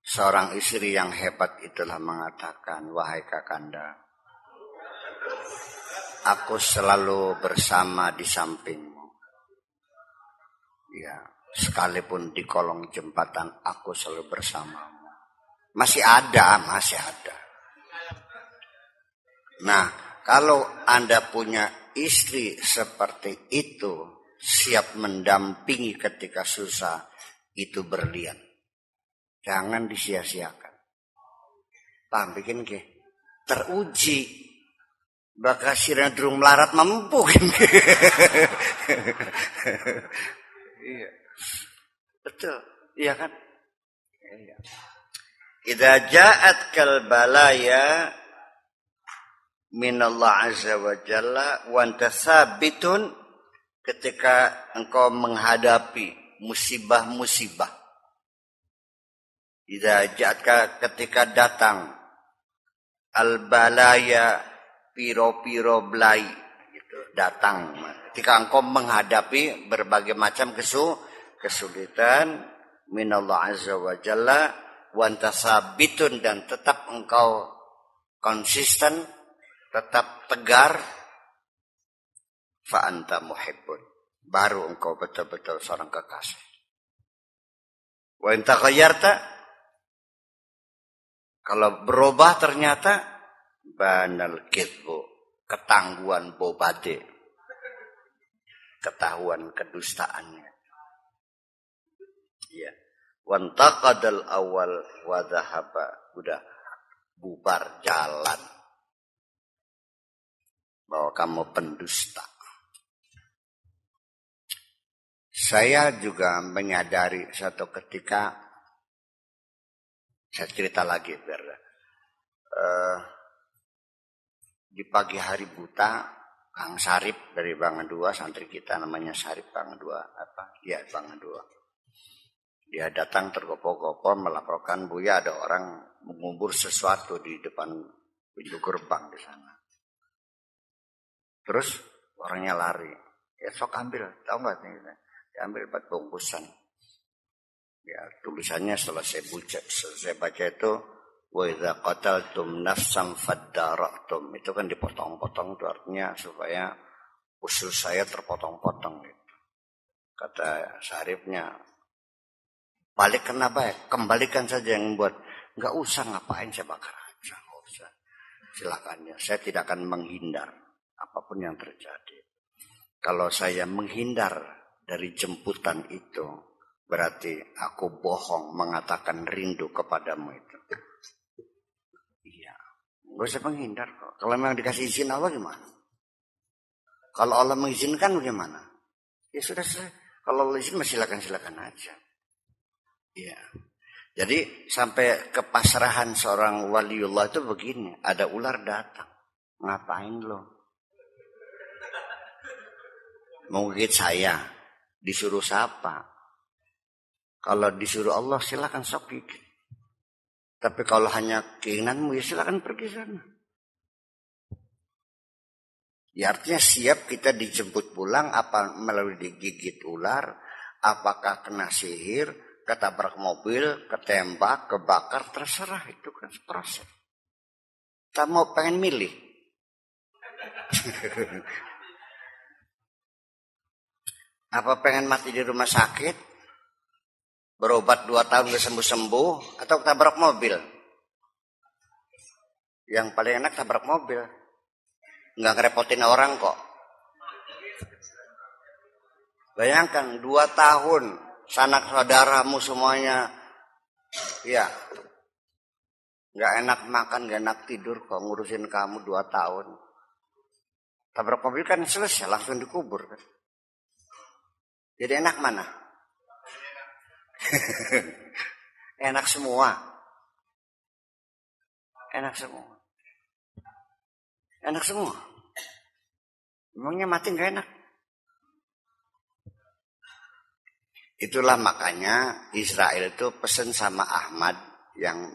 Seorang istri yang hebat itulah mengatakan, wahai kakanda, aku selalu bersama di sampingmu. Ya, sekalipun di kolong jembatan, aku selalu bersamamu. Masih ada. Nah, kalau Anda punya istri seperti itu, siap mendampingi ketika susah, itu berlian. Jangan disia-siakan. Paham bikin ke? Teruji. Bakal sirena durung melarat mampu. Iya. Betul. Iya kan? Iya. Idza ja'at kal balaya minallah azza wa jalla wa anta sabitun, ketika engkau menghadapi musibah-musibah. Ketika datang al-balaya, piro-piro belai, gitu, datang. Ketika engkau menghadapi berbagai macam kesulitan, minallah azza wa jalla, wa anta sabitun, dan tetap engkau konsisten, tetap tegar, fa anta muhibbun. Baru engkau betul-betul seorang kekasih. Wa in taghayyarta, kalau berubah ternyata banal kidbu, ketangguhan bobade, ketahuan kedustaannya. Ya. Wantaqadal awal wa dhahaba, udah bubar jalan. Bahwa kamu pendusta. Saya juga menyadari suatu ketika, saya cerita lagi biar di pagi hari buta, Kang Sarip dari Bangun 2, santri kita namanya Sarip Bangun 2, Iya Bangun 2. Dia datang tergopoh-gopoh melaporkan, Buya ada orang mengubur sesuatu di depan pintu gerbang di sana. Terus orangnya lari. Ya sok ambil, tahu nggak nih? Diambil 4 bungkusan. Ya tulisannya setelah saya baca itu, wa idza qataltum nafsan fadara'tum, itu kan dipotong-potong, itu artinya supaya usul saya terpotong-potong gitu. Kata Sarifnya, balik kena baik, kembalikan saja yang buat, nggak usah ngapain, saya bakar aja, nggak usah. Silakan ya, saya tidak akan menghindar apapun yang terjadi. Kalau saya menghindar dari jemputan itu, berarti aku bohong mengatakan rindu kepadamu itu. Iya, gak usah menghindar kok. Kalau memang dikasih izin Allah gimana? Kalau Allah mengizinkan bagaimana? Ya sudah selesai. Kalau Allah izin silakan aja. Iya. Jadi sampai kepasrahan seorang waliullah itu begini, ada ular datang. Ngapain lo? Mau gigit saya, disuruh siapa? Kalau disuruh Allah silakan sok gigit. Tapi kalau hanya keinginanmu ya silakan pergi sana. Ya artinya siap kita dijemput pulang apa melalui digigit ular, apakah kena sihir, ketabrak mobil, ketembak, kebakar, terserah, itu kan proses. Kita mau pengen milih. Apa pengen mati di rumah sakit, berobat 2 tahun gak sembuh-sembuh, atau tabrak mobil? Yang paling enak tabrak mobil, nggak ngerepotin orang kok. Bayangkan 2 tahun sanak saudaramu semuanya, ya nggak enak makan, nggak enak tidur kok, ngurusin kamu 2 tahun. Tabrak mobil kan selesai, langsung dikubur kan. Jadi enak mana? Enak semua. Enak semua. Enak semua. Emangnya mati nggak enak? Itulah makanya Israel itu pesen sama Ahmad yang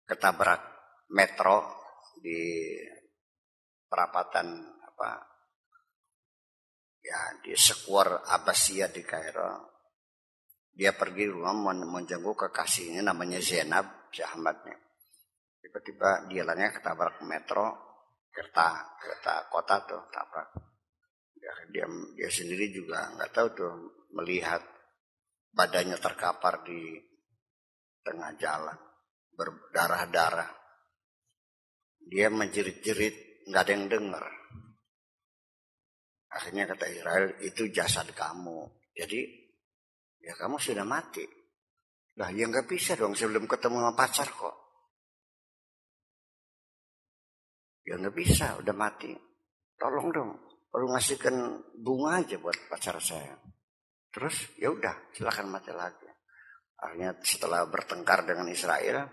ketabrak metro di perapatan di Square Abbasiyah di Kairo. Dia pergi rumah menjenguk kekasihnya namanya Zainab, si Ahmadnya. Tiba-tiba dia lainnya ketabrak metro, kereta kota tuh tabrak. Dia sendiri juga nggak tahu tuh, melihat badannya terkapar di tengah jalan, berdarah-darah. Dia menjerit-jerit, nggak ada yang dengar. Akhirnya kata Israel, itu jasad kamu. Jadi, ya kamu sudah mati. Lah ya nggak bisa dong sebelum ketemu sama pacar kok. Ya nggak bisa, udah mati. Tolong dong, perlu ngasihkan bunga aja buat pacar saya. Terus ya udah, silakan mati lagi. Akhirnya setelah bertengkar dengan Israel,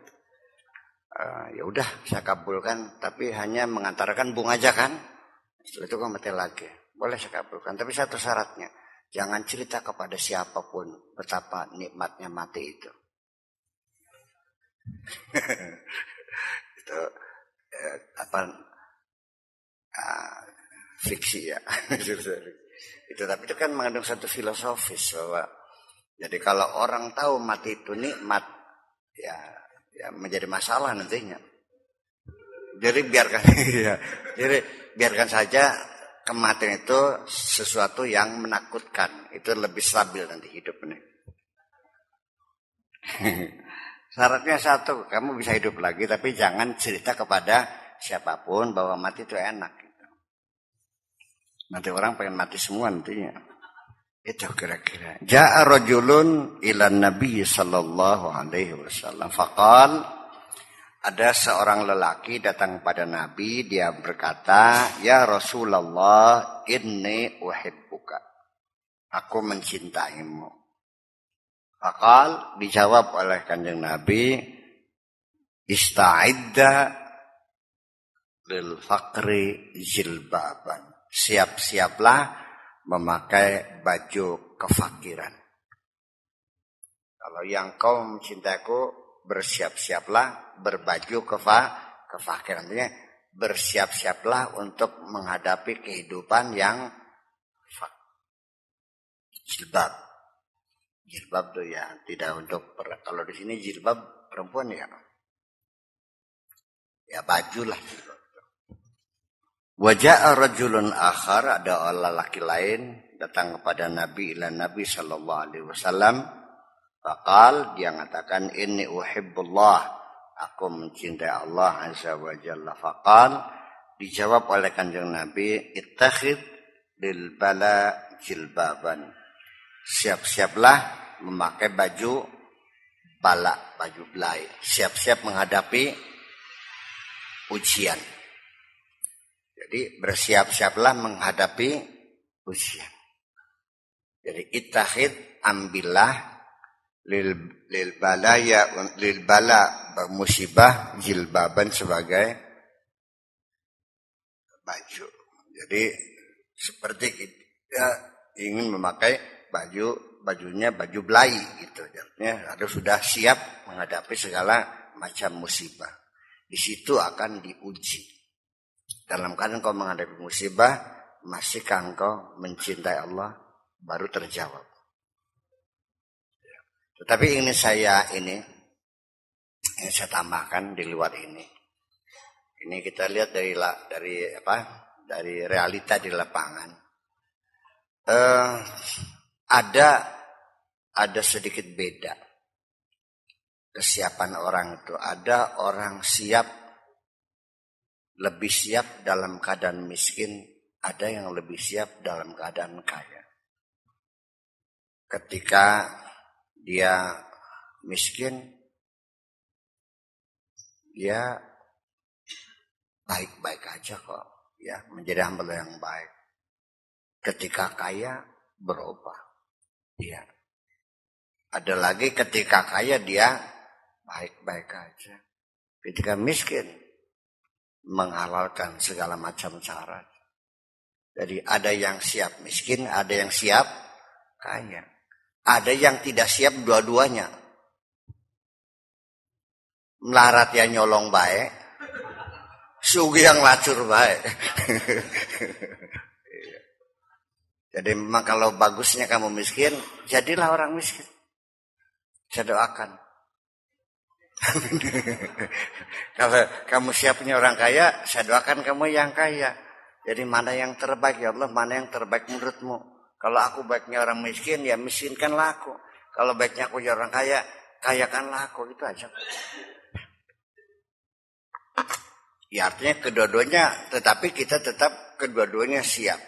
ya udah saya kabulkan, tapi hanya mengantarkan bunga aja kan. Setelah itu kamu mati lagi. Boleh saya kabulkan, tapi satu syaratnya, jangan cerita kepada siapapun betapa nikmatnya mati itu. Itu fiksi ya. Itu tapi itu kan mengandung satu filosofis bahwa jadi kalau orang tahu mati itu nikmat, ya menjadi masalah nantinya. Jadi biarkan saja kematian itu sesuatu yang menakutkan. Itu lebih stabil nanti hidupnya. Syaratnya satu, kamu bisa hidup lagi, tapi jangan cerita kepada siapapun bahwa mati itu enak. Gitu. Nanti orang pengen mati semua nantinya. Itu kira-kira. Ja'a rajulun ila Nabi sallallahu alaihi wasallam. Faqal, ada seorang lelaki datang pada Nabi, dia berkata, "Ya Rasulullah, inni uhibbuka." Aku mencintaimu. Faqal, dijawab oleh Kanjeng Nabi, "Ista'idda lil faqri jilbaban." Siap-siaplah memakai baju kefakiran. Kalau yang kau mencintaiku, bersiap-siaplah berbaju kefakiran. Artinya bersiap-siaplah untuk menghadapi kehidupan yang jilbab. Jilbab tuh ya tidak untuk kalau di sini jilbab perempuan ya. Ya baju lah jilbab. Waja'a rajulun akhar, ada lelaki lain datang kepada Nabi sallallahu alaihi wasallam. Faqal, dia mengatakan, "Inni uhibbullah." Aku mencintai Allah azza wa jalla. Faqal, dijawab oleh Kanjeng Nabi, "Ittakhid lil bala jilbaban." Siap-siaplah memakai baju bala, baju belai. Siap-siap menghadapi ujian. Jadi bersiap-siaplah menghadapi ujian. Jadi ittahid, ambillah lil bala bermusibah jilbaban sebagai baju. Jadi seperti kita ingin memakai bajunya baju belai gitu. Artinya harus sudah siap menghadapi segala macam musibah. Di situ akan diuji. Dalam keadaan kau menghadapi musibah, masihkah engkau mencintai Allah? Baru terjawab. Tetapi ini saya tambahkan di luar ini. Ini kita lihat dari realita di lapangan. Ada sedikit beda kesiapan orang itu. Ada orang lebih siap dalam keadaan miskin, ada yang lebih siap dalam keadaan kaya. Ketika dia miskin, dia baik-baik aja kok, ya, menjadi hamba yang baik. Ketika kaya, berubah. Ya. Ada lagi ketika kaya dia baik-baik aja. Ketika miskin, menghalalkan segala macam cara. Jadi ada yang siap miskin, ada yang siap kaya. Ada yang tidak siap dua-duanya. Melarat yang nyolong baik, sugih yang lacur baik. Jadi memang kalau bagusnya kamu miskin, jadilah orang miskin. Saya doakan. Kalau kamu siapnya orang kaya, saya doakan kamu yang kaya. Jadi mana yang terbaik ya Allah, mana yang terbaik menurutmu? Kalau aku baiknya orang miskin, ya miskinkanlah aku. Kalau baiknya aku jadi orang kaya, kayakanlah aku. Itu aja. Ya artinya kedua-duanya, tetapi kita tetap kedua-duanya siap.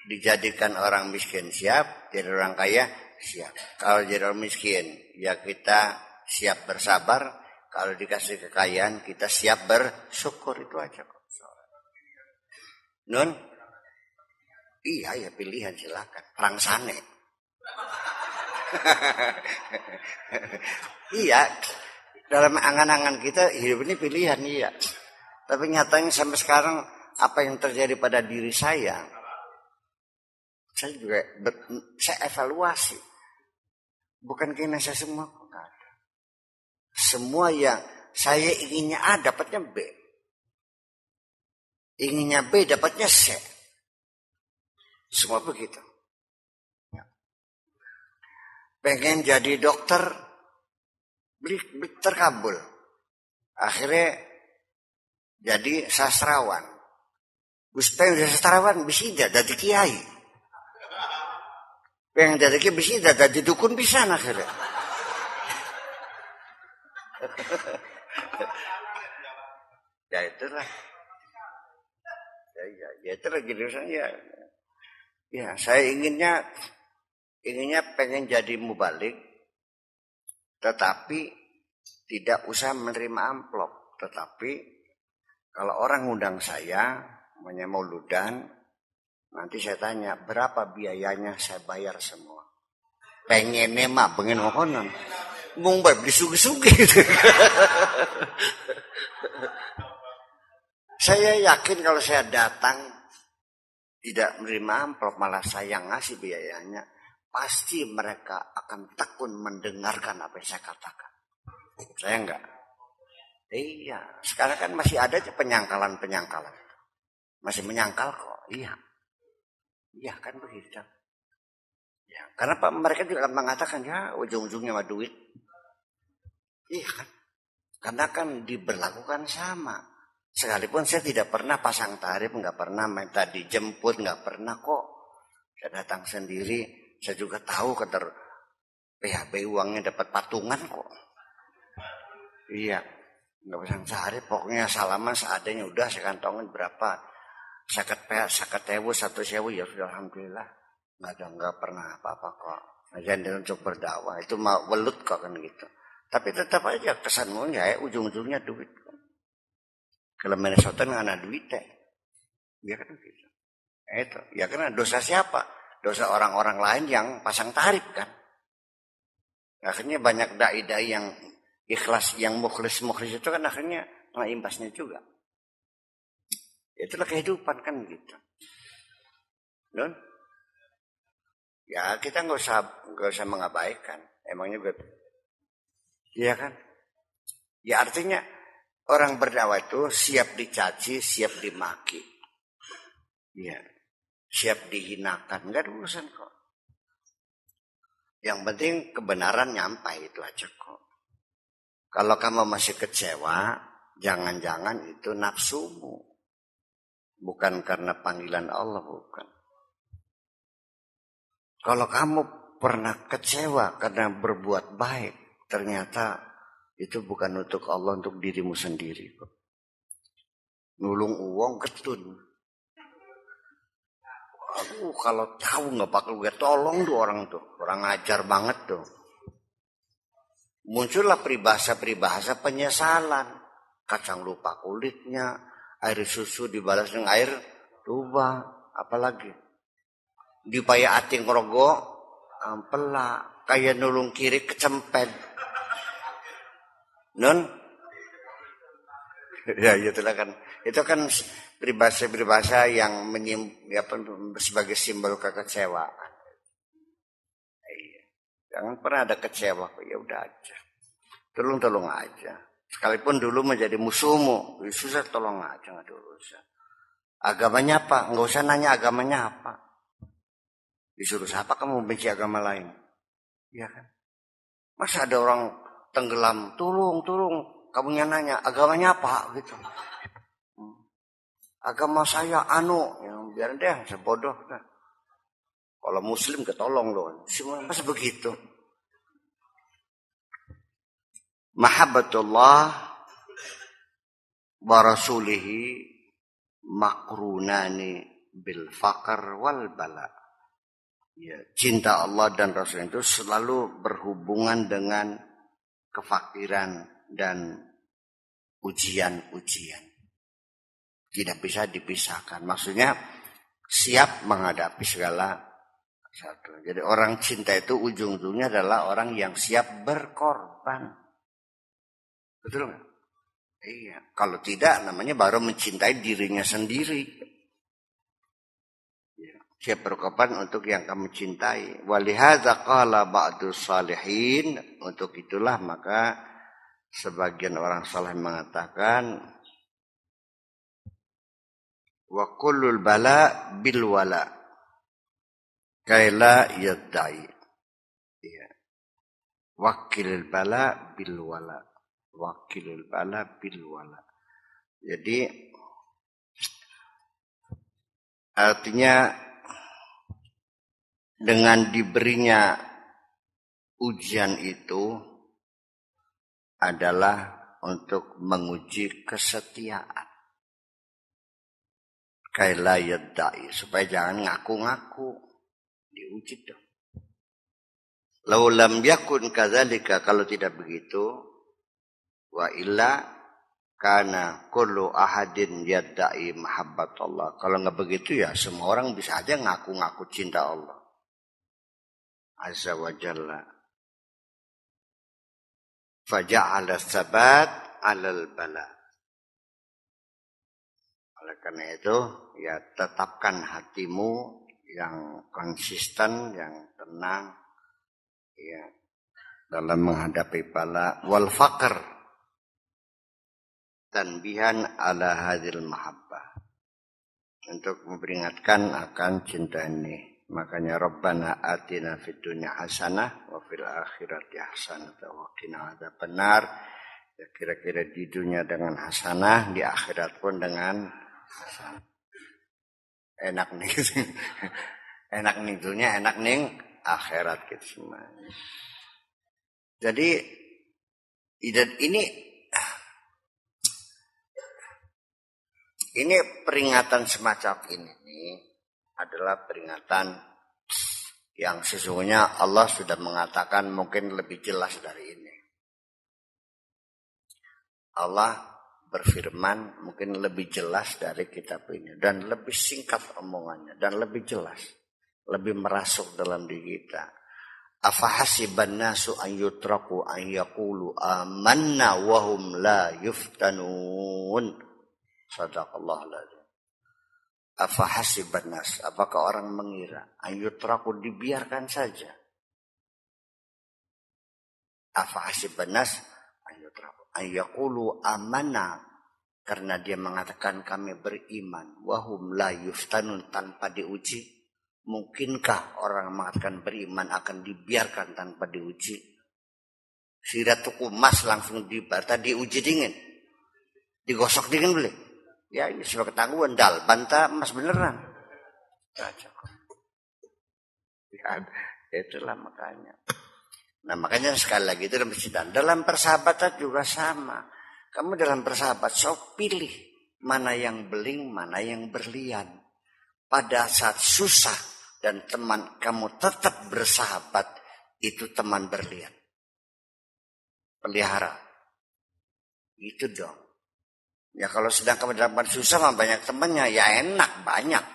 Dijadikan orang miskin siap, jadi orang kaya siap. Kalau jadi orang miskin, ya kita siap bersabar. Kalau dikasih kekayaan, kita siap bersyukur. Itu aja kok. Nun? Iya ya, pilihan silakan. Perang sane. Iya, dalam angan-angan kita hidup ini pilihan, iya. Tapi nyatanya sampai sekarang apa yang terjadi pada diri saya juga saya evaluasi. Bukan karena saya semua kok nggak ada. Semua yang saya inginnya A dapatnya B. Inginnya B dapatnya C. Semua begitu. Pengen jadi dokter, terkabul. Akhirnya jadi sastrawan. Pengen jadi sastrawan bisa jadi kiai. Pengen jadi kiai bisa jadi dukun bisa akhirnya. Ya itulah. Ya itulah jurusan ya. Ya, saya inginnya pengen jadi mubalik, tetapi tidak usah menerima amplop. Tetapi kalau orang undang saya, mauludan, nanti saya tanya berapa biayanya, saya bayar semua. Pengennya mah pengen ngokonan, mung bae disugi-sugi. Saya yakin kalau saya datang tidak menerima amplop, malah saya ngasih biayanya, pasti mereka akan tekun mendengarkan apa yang saya katakan. Saya enggak. Iya, sekarang kan masih ada aja penyangkalan. Masih menyangkal kok. Iya. Iya kan begitu. Ya, karena mereka juga akan mengatakan ya ujung-ujungnya mah duit. Iya kan. Karena kan diberlakukan sama. Sekalipun saya tidak pernah pasang tarif, nggak pernah minta dijemput, nggak pernah kok. Saya datang sendiri, saya juga tahu PHB uangnya dapat patungan kok. Iya, nggak pasang tarif, pokoknya salaman seadanya udah saya kantongin berapa. Saket ewu, 1.000 ya sudah alhamdulillah. Nggak pernah apa-apa kok. Jadi untuk berdakwah itu mau welut kok kan gitu. Tapi tetap aja kesanmu ya ujung-ujungnya duit. Kalau Minnesota nggak ada duit deh. Ya kan gitu. Itu. Ya karena dosa siapa? Dosa orang-orang lain yang pasang tarif kan. Akhirnya banyak dai-dai yang ikhlas, yang mukhlis itu kan akhirnya kena imbasnya juga. Itulah kehidupan kan gitu. Non? Ya kita nggak usah mengabaikan. Emangnya gue, iya kan? Ya artinya orang berdakwah itu siap dicaci, siap dimaki. Ya, siap dihinakan. Enggak ada urusan kok. Yang penting kebenaran nyampai itu aja kok. Kalau kamu masih kecewa, jangan-jangan itu nafsumu. Bukan karena panggilan Allah, bukan. Kalau kamu pernah kecewa karena berbuat baik, ternyata itu bukan untuk Allah, untuk dirimu sendiri kok. Nulung uang ketun. Aduh, kalau tahu nggak bakal gue tolong tuh orang tuh, orang ajar banget tuh. Muncullah peribahasa penyesalan. Kacang lupa kulitnya, air susu dibalas dengan air tuba, apalagi dipaya ating rogo, ampela, kayak nulung kiri kecempet. Non? Ya itulah kan. Itu kan peribahasa yang sebagai simbol kekecewaan. Iya. Jangan pernah ada kecewa, ya udah aja. Tolong aja. Sekalipun dulu menjadi musuhmu, susah tolong aja, nggak ada urusan. Agamanya apa? Nggak usah nanya agamanya apa. Disuruh siapa kamu benci agama lain? Iya kan? Masa ada orang tenggelam, tolong, kamunya nanya agamanya apa gitu. Agama saya yang biar deh, sebodoh. Nah. Kalau muslim ketolong loh, masa begitu? Mahabbatullah wa rasulihi makrunani bil faqr wal bala. Ya, cinta Allah dan Rasul itu selalu berhubungan dengan kefakiran dan ujian-ujian. Tidak bisa dipisahkan. Maksudnya siap menghadapi segala satu. Jadi orang cinta itu ujung-ujungnya adalah orang yang siap berkorban. Betul nggak? Iya. Kalau tidak namanya baru mencintai dirinya sendiri. Siap berkorban untuk yang kamu cintai. Walihadza qala ba'du salihin. Untuk itulah maka sebagian orang saleh mengatakan wa kullul bala bil wala kaila yaddai. Ya. Wakilul bala bil wala. Wakilul bala bil wala. Jadi Artinya dengan diberinya ujian itu adalah untuk menguji kesetiaan. Kaila yaddai, supaya jangan ngaku-ngaku. Diuji dong. Lau lam yakun kadzalika, kalau tidak begitu, wa illa kana kullu ahadin yaddai mahabbatullah. Kalau enggak begitu ya semua orang bisa aja ngaku-ngaku cinta Allah azza wa jalla. Faja'ala tsabat 'alal bala. Oleh karena itu, ya tetapkan hatimu yang konsisten, yang tenang, ya dalam menghadapi bala wal faqr, tanbihan ala hadil mahabbah, untuk memperingatkan akan cinta ini. Makanya Rabbana atina fid dunya hasanah wa fil akhirati hasanah wa qina adzabannar. Ya, kira-kira di dunia dengan hasanah, di akhirat pun dengan hasanah. Enak nih. Enak nih dunia, enak nih akhirat gitu semuanya. Jadi ini peringatan semacam ini adalah peringatan yang sesungguhnya Allah sudah mengatakan mungkin lebih jelas dari ini. Allah berfirman mungkin lebih jelas dari kitab ini dan lebih singkat omongannya dan lebih jelas, lebih merasuk dalam diri kita. Afahasiban nasu an yutraku an yaqulu amanna wa hum la yuftanun. Shadaqallahul adzim. Afahasiban nas, apakah orang mengira an yutraku dibiarkan saja? Afahasiban nas an yutraku an yaqulu amanna, karena dia mengatakan kami beriman, wahum la yuftanun, tanpa diuji. Mungkinkah orang mengatakan beriman akan dibiarkan tanpa diuji? Sirat tuku emas langsung dibata diuji dingin, digosok dingin boleh? Ya ini sebagai tangguhan dal bantah emas beneran. Ya, itulah makanya. Nah makanya sekali lagi itu dalam persahabatan juga sama. Kamu dalam persahabatan so pilih mana yang beling, mana yang berlian. Pada saat susah dan teman kamu tetap bersahabat, itu teman berlian. Pelihara. Itu dong. Ya kalau sedang kamu dalam susah sama banyak temannya, ya enak banyak.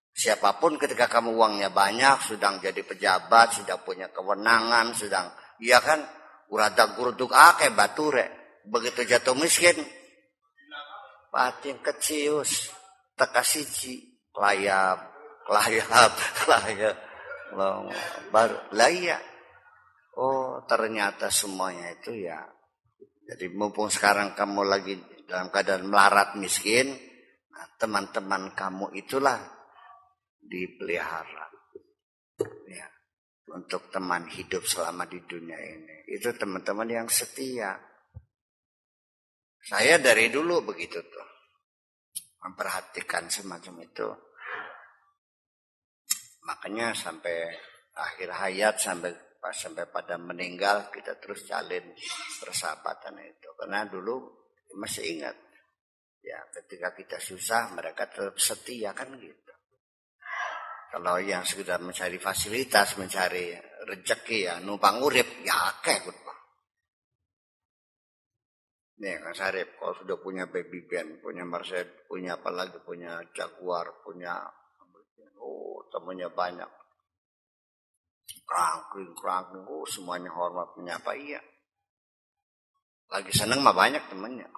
Siapapun ketika kamu uangnya banyak, sedang jadi pejabat, sudah punya kewenangan, sedang, iya kan, uradak gurduk kayak bature. Begitu jatuh miskin, pating kecius, tekasiji, layap, baru layap. Oh ternyata semuanya itu ya. Jadi mumpung sekarang kamu lagi dalam keadaan melarat miskin, nah, teman-teman kamu itulah dipelihara. Ya, untuk teman hidup selama di dunia ini. Itu teman-teman yang setia. Saya dari dulu begitu tuh. Memperhatikan semacam itu. Makanya sampai akhir hayat, sampai pada meninggal, kita terus jalin persahabatan itu. Karena dulu masih ingat, ya ketika kita susah mereka tetap setia kan gitu. Kalau yang sekedar mencari fasilitas, mencari rezeki ya numpang urip, ya akeh gitu. Nih Kang Sarip, kalau sudah punya baby band, punya Mercedes, punya apa lagi, punya Jaguar, punya, temannya banyak. Krangkling, semuanya hormat, menyapa, iya. Lagi seneng mah banyak temannya.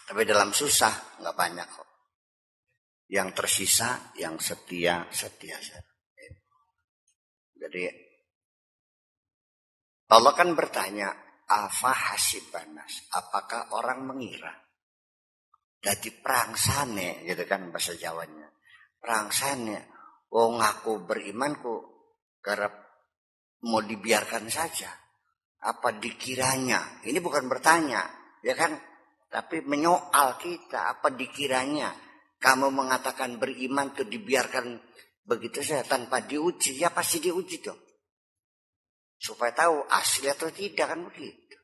Tapi dalam susah nggak banyak kok. Yang tersisa, yang setia saja. Jadi Allah kan bertanya, afa hasibanas, apakah orang mengira? Jadi prangsane, gitu kan bahasa Jawanya. Prangsane, ngaku berimanku, garap mau dibiarkan saja. Apa dikiranya? Ini bukan bertanya, ya kan? Tapi menyoal kita, apa dikiranya Kamu mengatakan beriman itu dibiarkan begitu saja tanpa diuji, ya pasti diuji dong. Supaya tahu asli atau tidak kan begitu.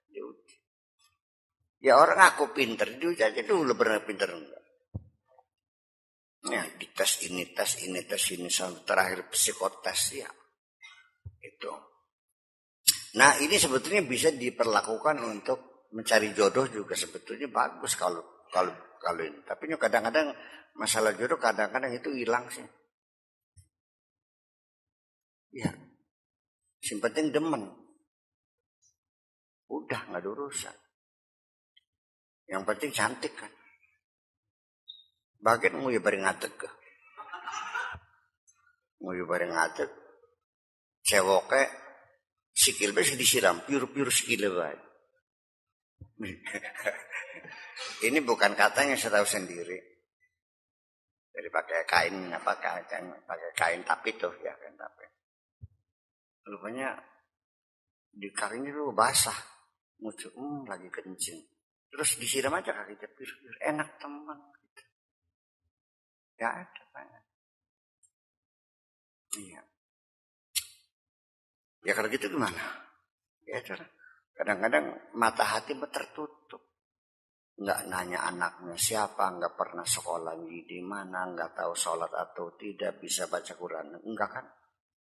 Diuji. Ya orang aku pinter, diuji aja dulu benar pinter enggak. Ya di tes ini sampai terakhir psikotes ya. Itu. Nah ini sebetulnya bisa diperlakukan untuk mencari jodoh juga sebetulnya bagus kalau ini. Tapi kadang-kadang masalah jodoh kadang-kadang itu hilang sih. Ya, yang penting demen. Udah nggak ada urusan. Yang penting cantik kan. Bagian mau ya bareng ngatek ke. Mau ya bareng ngatek. Cewoknya sikil bisa disiram, piur sikil baik. Ini bukan katanya saya tahu sendiri. Jadi pakai kain pakai kain tapi tuh ya kain tapi. Rupanya di kakinya tuh basah, muncul lagi kencing. Terus disiram aja kaki piur enak teman. Gitu. Ya ada banyak. Iya. Ya kalau gitu gimana? Ya kadang-kadang mata hati tertutup. Nggak nanya anaknya siapa, nggak pernah sekolah di mana, nggak tahu sholat atau tidak, bisa baca Quran, enggak kan?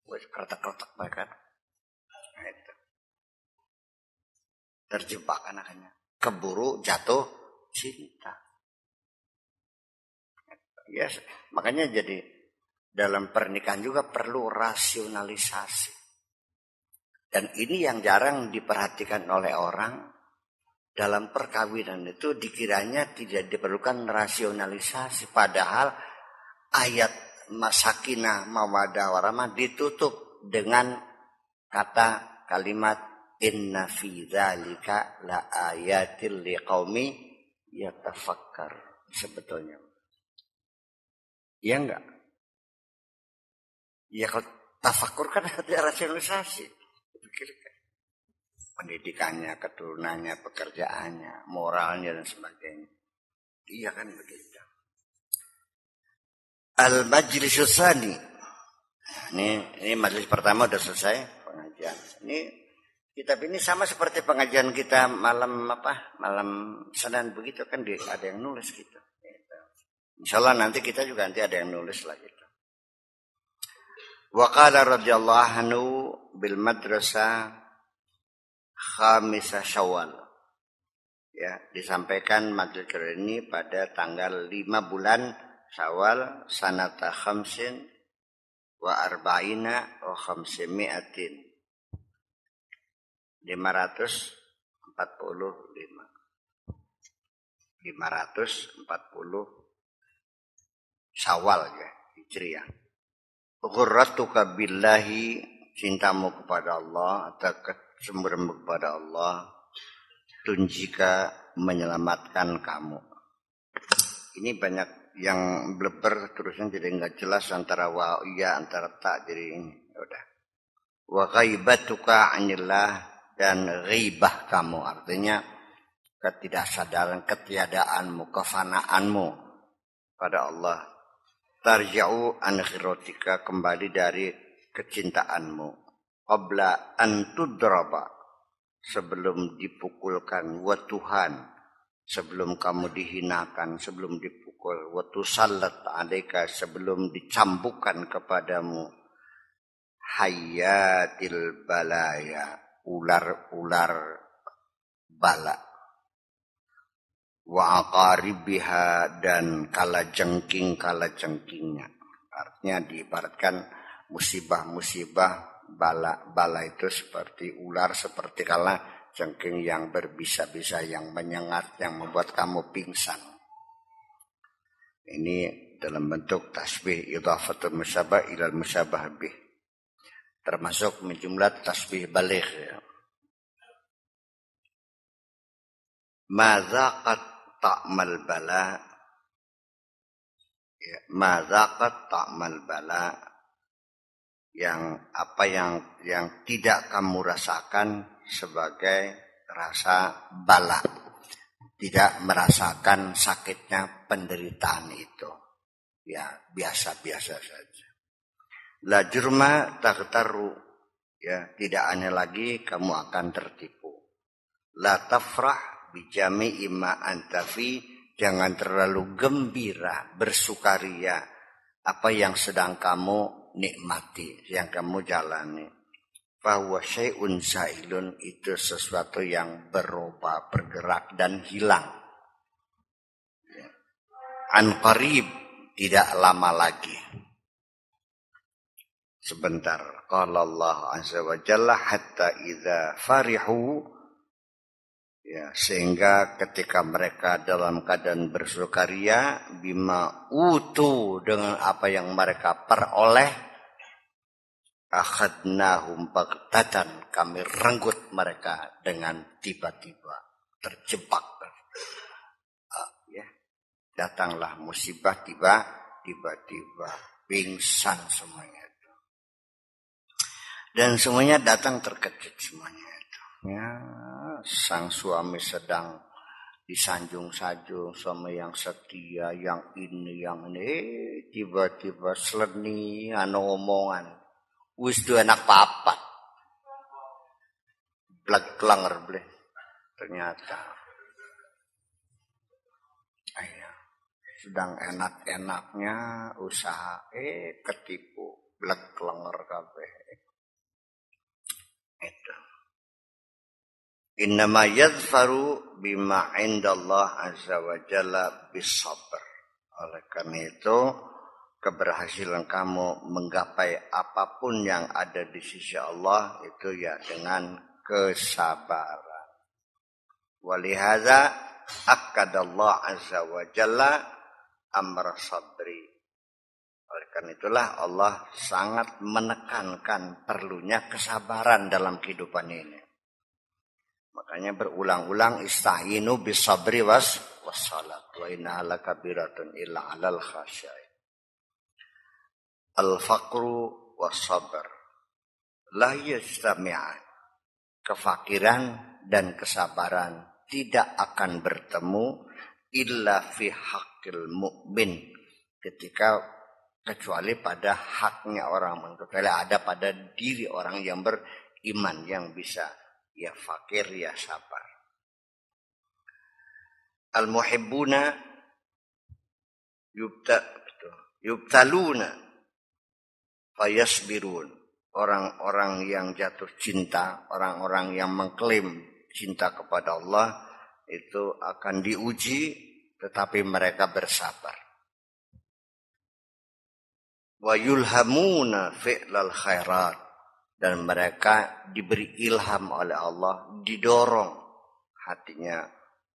Kretek-kretek baik kan? Nah, itu. Terjebak anaknya, keburu jatuh cinta. Yes. Makanya jadi dalam pernikahan juga perlu rasionalisasi. Dan ini yang jarang diperhatikan oleh orang. Dalam perkawinan itu dikiranya tidak diperlukan rasionalisasi. Padahal ayat masakinah mawaddah warahmah ditutup dengan kata kalimat inna fi dzalika la ayatil liqaumi yatafakkar. Sebetulnya. Ya enggak? Ya kalau tafakkur kan ada rasionalisasi. Pikirkan. Pendidikannya, keturunannya, pekerjaannya, moralnya dan sebagainya. Iya kan begitu. Al-Majlisus Tsani. Ini majelis pertama udah selesai pengajian. Ini kitab ini sama seperti pengajian kita malam Senin begitu kan ada yang nulis gitu. Insyaallah nanti kita juga nanti ada yang nulis lah gitu. Wa qala radhiyallahu anhu bil madrasah Khamisah Syawal. Ya, disampaikan majelis ini pada tanggal 5 bulan Syawal sanata khamsin wa arba'ina wa khamsimi'atin. 545 Syawal ya, Hijriah. Ghurratuka billahi, cintamu kepada Allah atau sumbermu kepada Allah, tunjika menyelamatkan kamu. Ini banyak yang bleber terusnya jadi nggak jelas antara wa iya antara tak jadi ini. Udah. Wa ghaibatuka anillah, dan ghibah kamu artinya ketidaksadaran, ketiadaanmu, kefanaanmu pada Allah. Tarja'u an khirotika, kembali dari kecintaanmu. Qabla an tudraba, sebelum dipukulkan, wa Tuhan, sebelum kamu dihinakan, sebelum dipukul, wa tusallat alaika, sebelum dicambukkan kepadamu, hayatil balaya, ular-ular bala, wa aqaribiha, dan kalajengking-kalajengkingnya. Artinya diibaratkan musibah-musibah, bala itu seperti ular, seperti kalajengking yang berbisa-bisa, yang menyengat, yang membuat kamu pingsan. Ini dalam bentuk tasbih idhafatul musyabah ilal musyabah bih. Termasuk menjumlah tasbih baligh ya. Madzaqat ta'mal bala, ya, madzaqat ta'mal bala, yang apa yang tidak kamu rasakan sebagai rasa bala. tidak merasakan sakitnya penderitaan itu. Ya, biasa-biasa saja. La jurma taghtaru, ya, tidak aneh lagi kamu akan tertipu. La tafrah bijami ima antafi, jangan terlalu gembira, bersukaria apa yang sedang kamu nikmati, yang kamu jalani. Bahwa syai'un zailun, itu sesuatu yang berubah, bergerak dan hilang. An qarib, tidak lama lagi. Sebentar. Qala Allah azza wa jalla hatta idza farihu, ya, sehingga ketika mereka dalam keadaan bersukaria bima utu, dengan apa yang mereka peroleh, akhadnahum baghtatan, kami renggut mereka dengan tiba-tiba, terjebak. Ya, datanglah musibah tiba-tiba, pingsan semuanya itu. Dan semuanya datang terkejut semuanya itu. Ya, sang suami sedang disanjung-sanjung sama yang setia, yang ini, tiba-tiba seleni omongan. Wis dua anak papat. Blag klanger bleh. Ternyata. Sedang enak-enaknya usaha ketipu. Blag klanger kabeh. Itu. Innama yadfaru bima indallah azza wa jalla bisabr. Oleh karena itu, keberhasilan kamu menggapai apapun yang ada di sisi Allah itu ya dengan kesabaran. Walihada akkadallah azza wa jalla amra sabri. Oleh karena itulah Allah sangat menekankan perlunya kesabaran dalam kehidupan ini. Makanya berulang-ulang ista'inu bisabri wassalat wa innaha lakabiratun illa 'alal khasyain. Al-faqru was-sabr la yajtami'an. Kefakiran dan kesabaran tidak akan bertemu illa fi haqqil mu'min, kecuali pada haknya orang mukmin, kecuali ada pada diri orang yang beriman yang bisa ya fakir ya sabar. Al-muhibbuna yubtaluna fayasbirun. Orang-orang yang jatuh cinta, orang-orang yang mengklaim cinta kepada Allah itu akan diuji, tetapi mereka bersabar. Wa yulhamuna fi'lal khairat, dan mereka diberi ilham oleh Allah, didorong hatinya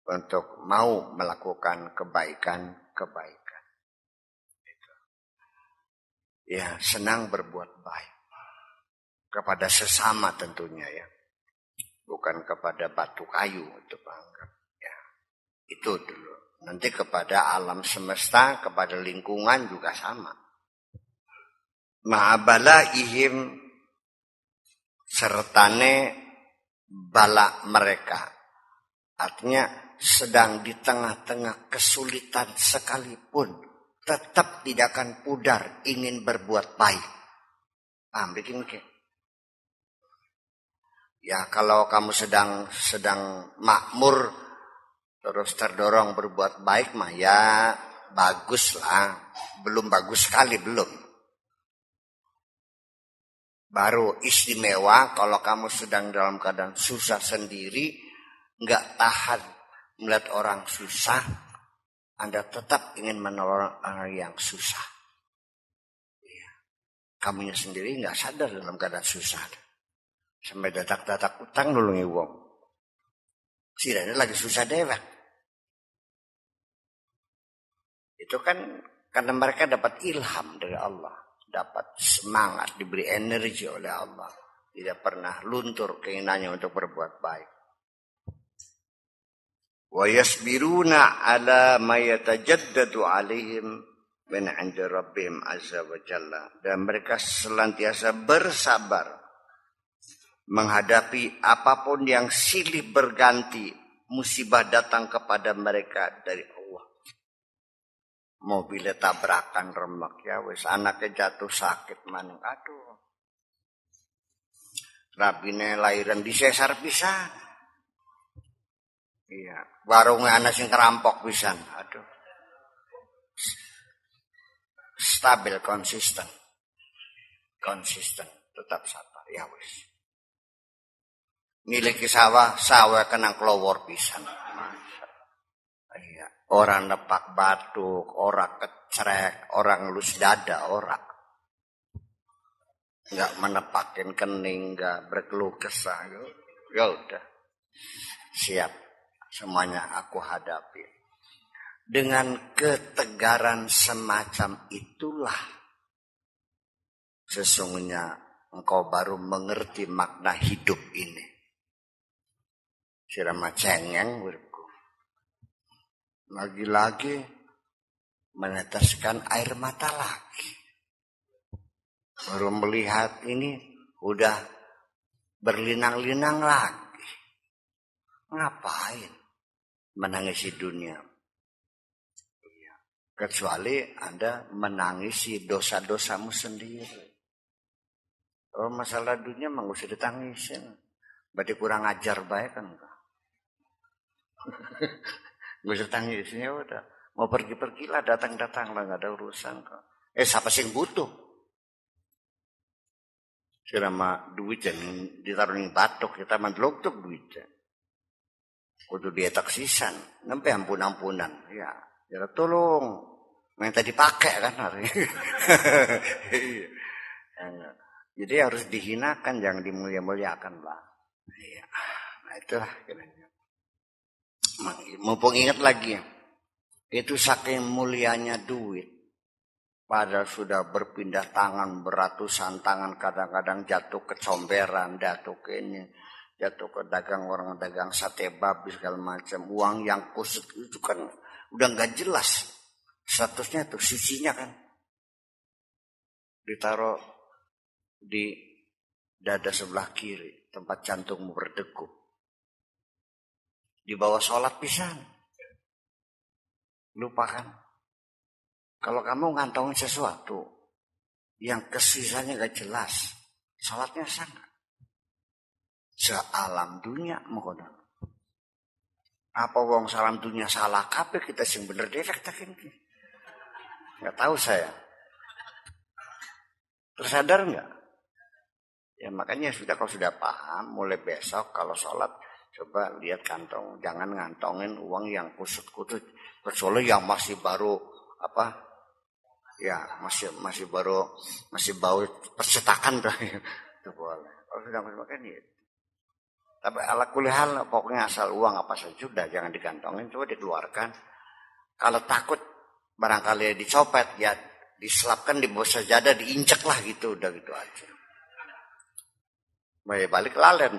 untuk mau melakukan kebaikan. Ya, senang berbuat baik kepada sesama tentunya ya, bukan kepada batu kayu untuk anggap ya. Itu dulu. Nanti kepada alam semesta, kepada lingkungan juga sama. Ma'abalaihim, sertane bala mereka. Artinya sedang di tengah-tengah kesulitan sekalipun tetap tidak akan pudar ingin berbuat baik. Paham bikin ke? Ya kalau kamu sedang makmur terus terdorong berbuat baik mah ya bagus lah. Belum bagus sekali belum. Baru istimewa kalau kamu sedang dalam keadaan susah sendiri, nggak tahan melihat orang susah, Anda tetap ingin menolong orang yang susah. Ya. Kamunya sendiri nggak sadar dalam keadaan susah. Sampai datak-datak utang nulungi wong. Sirane lagi susah dewek. Itu kan karena mereka dapat ilham dari Allah. Dapat semangat, diberi energi oleh Allah. Tidak pernah luntur keinginannya untuk berbuat baik. Wa yasbiruna ala ma yatajaddadu alaihim min 'indi rabbihim azza wa jalla. Dan mereka senantiasa bersabar menghadapi apapun yang silih berganti musibah datang kepada mereka dari Allah. Mobilnya tabrakan remek ya wis, anaknya jatuh sakit maning, aduh. Rabine lahiran disesar pisan. Iya, warungnya anak sing kerampok pisan. Aduh. Stabil, konsisten, tetap sabar ya wis. Miliki sawah kena kelowor pisan. Iya, orang nepak batuk, orang kecrek, orang ngelus dada, orang nggak menepakin kening, nggak berkeluh kesah, ya udah siap, semuanya aku hadapi. Dengan ketegaran semacam itulah sesungguhnya engkau baru mengerti makna hidup ini. Sirama cengeng uripku. Lagi-lagi meneteskan air mata lagi. Baru melihat ini udah berlinang-linang lagi. Ngapain menangisi dunia? Kecuali Anda menangisi dosa-dosamu sendiri. Oh, masalah dunia mah usah ditangisin. Berarti kurang ajar baik kan enggak? Gak usah tangisin ya udah. Mau pergi-pergi lah, datang-datang lah, gak ada urusan kok. Siapa sih yang butuh? Sirama duit yang ditaruh di batok, kita mandlok tuh duitnya. Kudu dietak sisan, sampai ampun-ampunan. Ya tolong. Minta dipakai kan hari. Jadi harus dihinakan, jangan dimulia-muliakan lah. Iya. Nah itulah kiranya. Mumpung ingat lagi, itu saking mulianya duit. Padahal sudah berpindah tangan, beratusan tangan, kadang-kadang jatuh ke comberan, jatuh ke ini, jatuh ke dagang orang dagang sate babi segala macam. Uang yang kusut itu kan udah nggak jelas statusnya tuh, sisinya kan ditaruh di dada sebelah kiri, tempat jantungmu berdegup. Di bawah sholat pisan. Lupakan. Kalau kamu ngantongin sesuatu yang kesisanya gak jelas, sholatnya sangat. Sealam dunia mengkono. Apa wong salam dunia salah kabeh kita sing bener derek tak ini. Gak tahu saya. Tersadar nggak? Ya makanya sudah, kalau sudah paham, mulai besok kalau sholat coba lihat kantong, jangan ngantongin uang yang kusut-kusut, kecuali yang masih baru apa? Ya masih baru, masih bau percetakan tuh, itu boleh. Kalau sudah masih makan ya. Tapi ala kulli hal pokoknya asal uang apa saja sudah jangan digantongin, coba dikeluarkan. Kalau takut barangkali dicopet ya diselapkan di bawah sajadah, diinjek lah gitu, udah gitu aja. Balik lalen.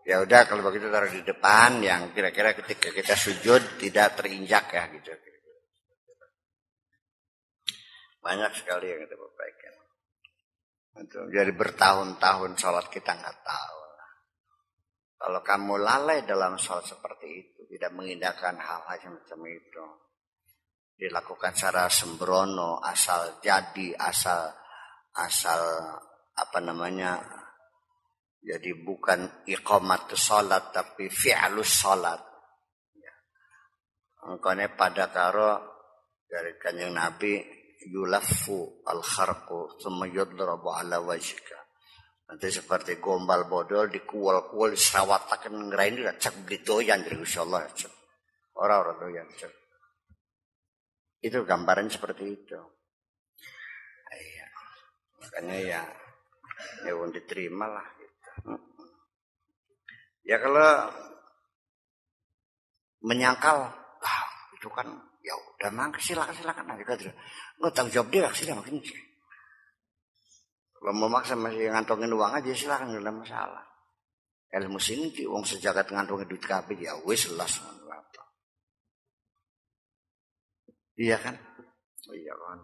Ya udah kalau begitu taruh di depan, yang kira-kira ketika kita sujud tidak terinjak ya gitu. Banyak sekali yang kita perbaikan. Jadi bertahun-tahun sholat kita nggak tahu. Kalau kamu lalai dalam sholat seperti itu, tidak mengindahkan hal-hal semacam itu, dilakukan secara sembrono, asal jadi, asal apa namanya, jadi bukan iqamatus sholat tapi fi'lus sholat. Makanya pada karo dari Kanjeng Nabi, yulafu al-kharqu thumma yudrabu ala wajhika. Nanti seperti gombal bodol dikual-kual diserawatakan ngerain dia cek doyan dari insyaallah cek. Orang-orang doyan cek. Itu gambaran seperti itu. Iya. Makanya ya diterima lah gitu. Ya kalau menyangkal, itu kan ya udah mangga silakan aja kan. Nggak tanggung jawab dia silakan makin. Kalau mau maksa masih ngantongin uang aja silakan, nggak ada masalah. Ilmu sini uang sejagat ngantongin duit kabeh ya wes jelas apa. Iya kan? Oh, iya kan.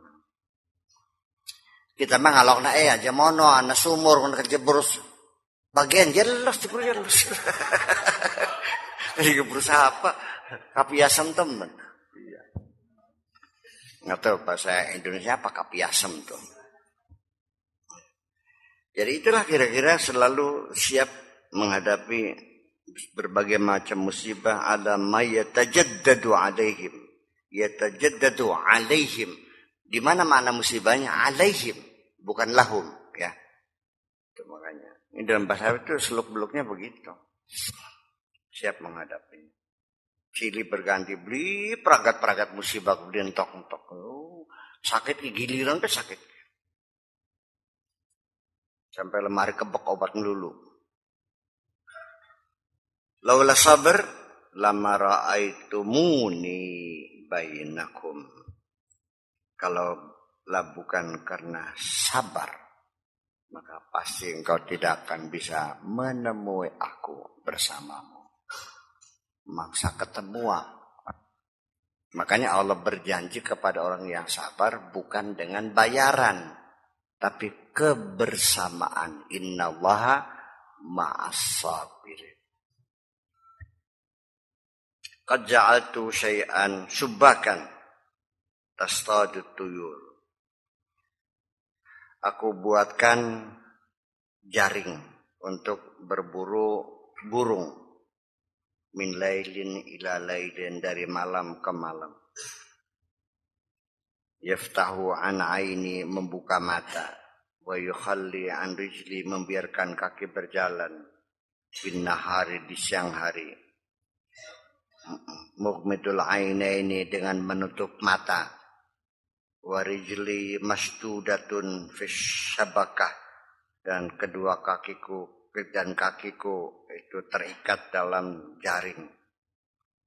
Kita mah ngalokna aja mono ana sumur mun kejebrus. Bagian jelas jelas. Jadi berusaha apa? Kapiasem temen. Iya. Nggak tahu bahasa Indonesia apa kapiasem tuh. Jadi itulah kira-kira selalu siap menghadapi berbagai macam musibah. Ada ma yatajaddadu alaihim. Yatajaddadu alaihim. Di mana makna musibahnya? Alaihim, bukan lahum, ya. Itu makanya. Ini dalam bahasa Arab itu seluk-beluknya begitu. Siap menghadapi. Silih berganti beli peragat-peragat musibah kemudian entok-entok. Oh, sakit giliran ke sakit. Sampai lemari kebek obat melulu. Laula sabar lama ra'aitumuni bainakum. Kalau bukan karena sabar, maka pasti engkau tidak akan bisa menemui aku bersamamu. Maksa ketemuan. Makanya Allah berjanji kepada orang yang sabar bukan dengan bayaran, tapi kebersamaan. Innallaha ma'as-sabirin. Qad ja'altu syai'an subbakan tastadut tuyur. Aku buatkan jaring untuk berburu burung. Min lailin ila lailin, dari malam ke malam. Yaftahu an aini, membuka mata. Wa yukhalli an rijli, membiarkan kaki berjalan. Bin nahari, di siang hari. Mughmidul ainaini, dengan menutup mata. Wa rijli masdudatun fis syabakah, dan kedua kakiku itu terikat dalam jaring.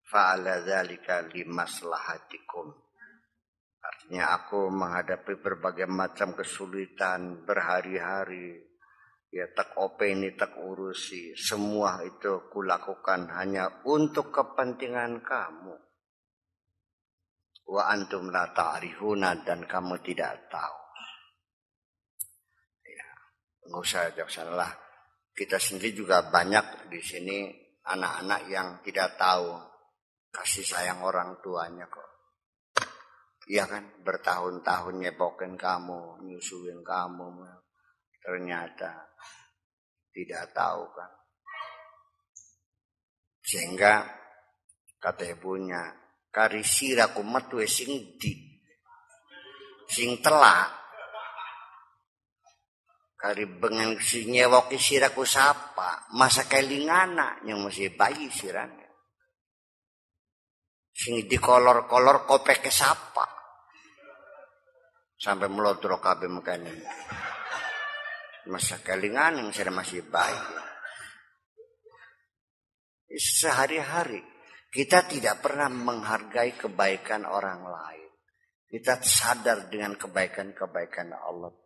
Fa'ala dzalika limaslahatikum. Artinya aku menghadapi berbagai macam kesulitan berhari-hari. Ya tak openi, tak urusi. Semua itu kulakukan hanya untuk kepentingan kamu. Wa antum la ta'rifuna, dan kamu tidak tahu. Ya, enggak usah jauh salah. Kita sendiri juga banyak di sini anak-anak yang tidak tahu kasih sayang orang tuanya kok. Iya kan, bertahun-tahun nyepokin kamu, nyusuin kamu, ternyata tidak tahu kan. Sehingga kata ibunya, kari siraku metu sing telak. Kari bengen si nyewoki siraku sapa, masa kelingana yang masih bayi sirane. Sing dikolor-kolor kopeke sapa. Sampai melodro kabeh mekane. Masa kelingana yang saya masih bayi. Sehari-hari kita tidak pernah menghargai kebaikan orang lain. Kita sadar dengan kebaikan-kebaikan Allah.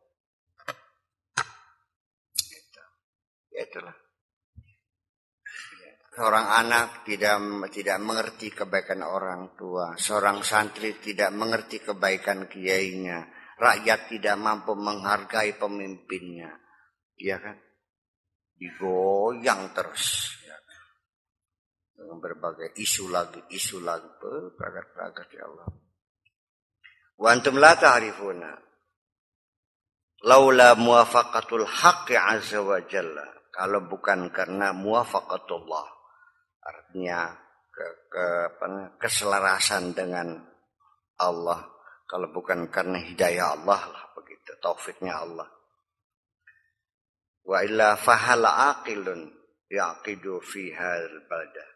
Itulah. Seorang anak tidak mengerti kebaikan orang tua. Seorang santri tidak mengerti kebaikan kiainya. Rakyat tidak mampu menghargai pemimpinnya. Iya kan? Digoyang terus. Ya. Dengan berbagai isu lagi. Peragat-peragat ya Allah. Wa antum la ta'rifuna. Laula muwafaqatul haqqi azza wa jalla. Kalau bukan karena muwafaqatullah, artinya keselarasan dengan Allah. Kalau bukan karena hidayah Allah lah begitu, taufiknya Allah. Wa illa fahal aqilun yaqidu fi hadzal balda.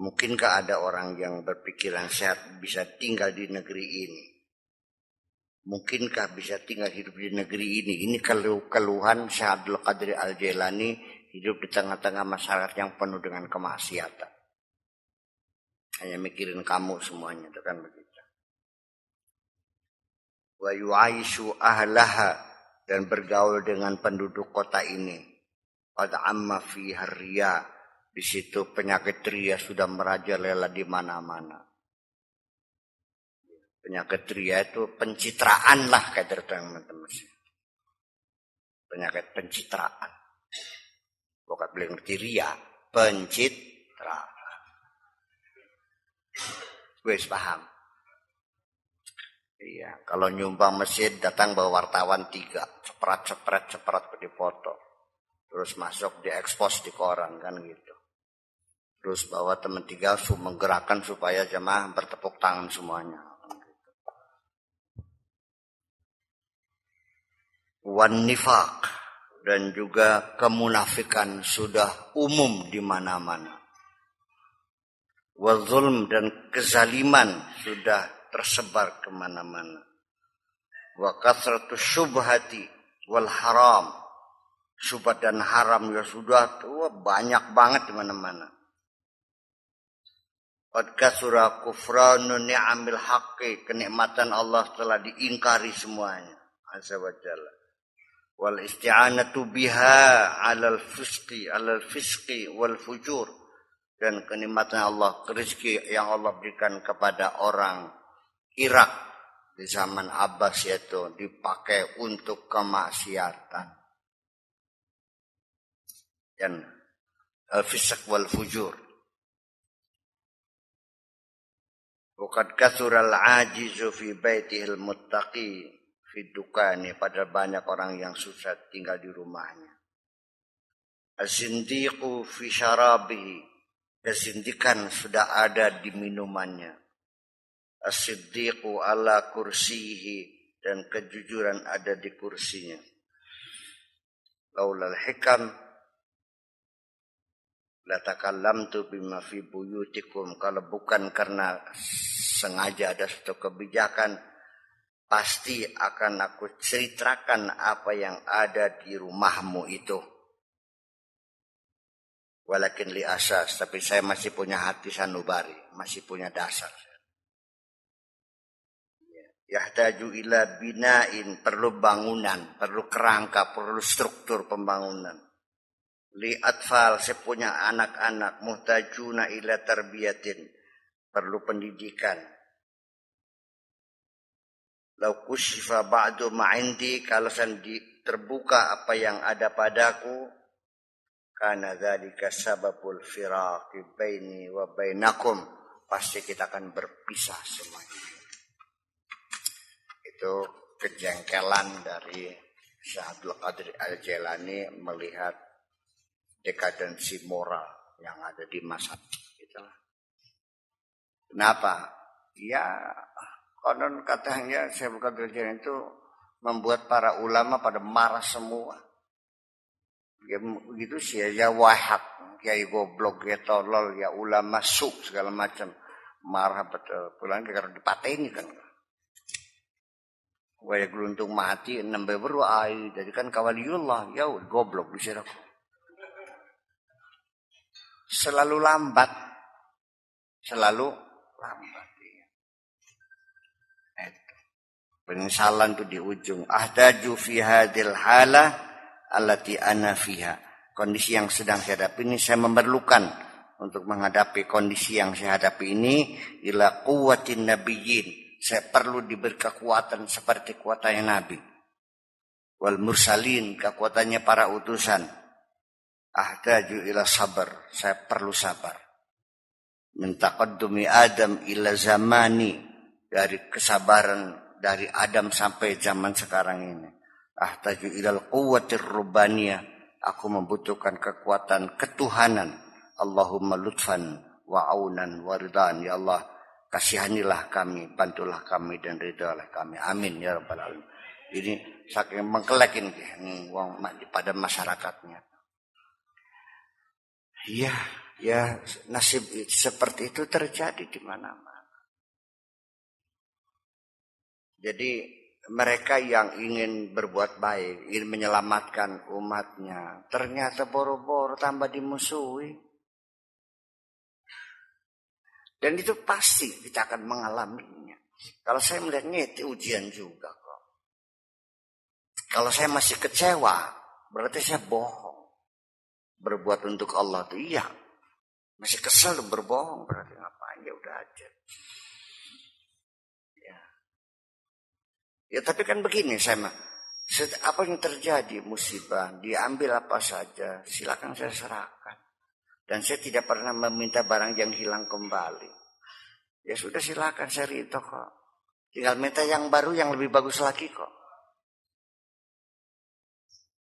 Mungkinkah ada orang yang berpikiran sehat bisa tinggal di negeri ini? Mungkinkah bisa tinggal hidup di negeri ini? Ini keluhan Syekh Abdul Qadir Al-Jailani, hidup di tengah-tengah masyarakat yang penuh dengan kemaksiatan. Hanya mikirin kamu semuanya, itu kan begitu. Wa yu'aishu ahlaha, dan bergaul dengan penduduk kota ini. Qad amma fiha riya, di situ penyakit ria sudah merajalela di mana-mana. Penyakit ria itu pencitraan lah kata teman-teman. Penyakit pencitraan. Bukan boleh ngerti ria, pencitraan. Wes paham? Iya, kalau nyumbang masjid datang bawa wartawan 3, cepret dipoto. Terus masuk diekspos di koran kan gitu. Terus bawa teman 3 menggerakkan supaya jemaah bertepuk tangan semuanya. Wan nifaq, dan juga kemunafikan sudah umum di mana-mana. Wa zulm, dan kezaliman sudah tersebar kemana-mana. Wa kasratus syubhati wal haram, syubhat dan haram ya sudah banyak banget di mana-mana. Qad kasura kufranu ni'amil haqqi, kenikmatan Allah telah diingkari semuanya azza wa jalla. Wal isti'anatu biha 'alal fisqi wal fujur, dan kenikmatan Allah, rezeki yang Allah berikan kepada orang Irak di zaman Abbas yaitu dipakai untuk kemaksiatan. Dan al-fisq wal fujur. Waqad kathural ajizu fi baitihil muttaqi fi dukani, pada banyak orang yang susah tinggal di rumahnya. Az-zindiqu fi syarabihi, kezindikan sudah ada di minumannya. As-siddiqu ala kursihi, dan kejujuran ada di kursinya. Laulal hikam la takallamtu bima fi buyutikum, kalau bukan karena sengaja ada suatu kebijakan, pasti akan aku ceritakan apa yang ada di rumahmu itu. Walakin li asas, tapi saya masih punya hati sanubari, masih punya dasar. Yahtaju ila bina'in, perlu bangunan, perlu kerangka, perlu struktur pembangunan. Li atfal, saya punya anak-anak, muhtajuna ila tarbiyatin, perlu pendidikan. Lau kushifa ba'du ma'indi, kalau terbuka apa yang ada padaku, kana dzalika sababul firaqi baini wa bainakum, pasti kita akan berpisah semuanya. Itu kejengkelan dari Syekh Abdul Qadir Al-Jailani melihat dekadensi moral yang ada di masa itu. Kenapa? Ya, konon katanya Syekh Abdul Qadir Al-Jailani itu membuat para ulama pada marah semua. Ya begitu sih ya wahak, kiai goblok, ya tolol, ya ulama suk segala macam, marah betul. Pulang karena dipateni kan. Waya geluntung mati nembe beru ai, jadi kan kawaliullah, ya goblok disirah. Selalu lambat. Penyesalan itu di ujung. Ahdaju fi hadil halah allati ana fiha. Kondisi yang sedang saya hadapi ini, saya memerlukan untuk menghadapi kondisi yang saya hadapi ini, ila quwwatin nabiyyin. Saya perlu diberi kekuatan seperti kekuatannya Nabi. Wal mursalin, kekuatannya para utusan. Ahdaju ila sabar, saya perlu sabar. Min taqaddumi Adam ila zamani, dari kesabaran dari Adam sampai zaman sekarang ini. Ahtaju ilal quwwatir rubbaniyah, aku membutuhkan kekuatan ketuhanan. Allahumma lutfan wa aunan wa ridhan, ya Allah kasihanilah kami, bantulah kami dan ridhalah kami. Amin ya rabbal alamin. Ini saking mengkelekin wong pada masyarakatnya. Ya nasib seperti itu terjadi di mana-mana. Jadi mereka yang ingin berbuat baik, ingin menyelamatkan umatnya, ternyata boro-boro tambah dimusuhi. Dan itu pasti kita akan mengalaminya. Kalau saya melihatnya itu ujian juga kok. Kalau saya masih kecewa, berarti saya bohong. Berbuat untuk Allah itu iya. Masih kesel berbohong, berarti ngapain, ya udah aja. Ya. Ya tapi kan begini saya mah. Apa yang terjadi musibah, diambil apa saja, silakan saya serahkan. Dan saya tidak pernah meminta barang yang hilang kembali. Ya sudah silakan saya ridho kok. Tinggal minta yang baru yang lebih bagus lagi kok.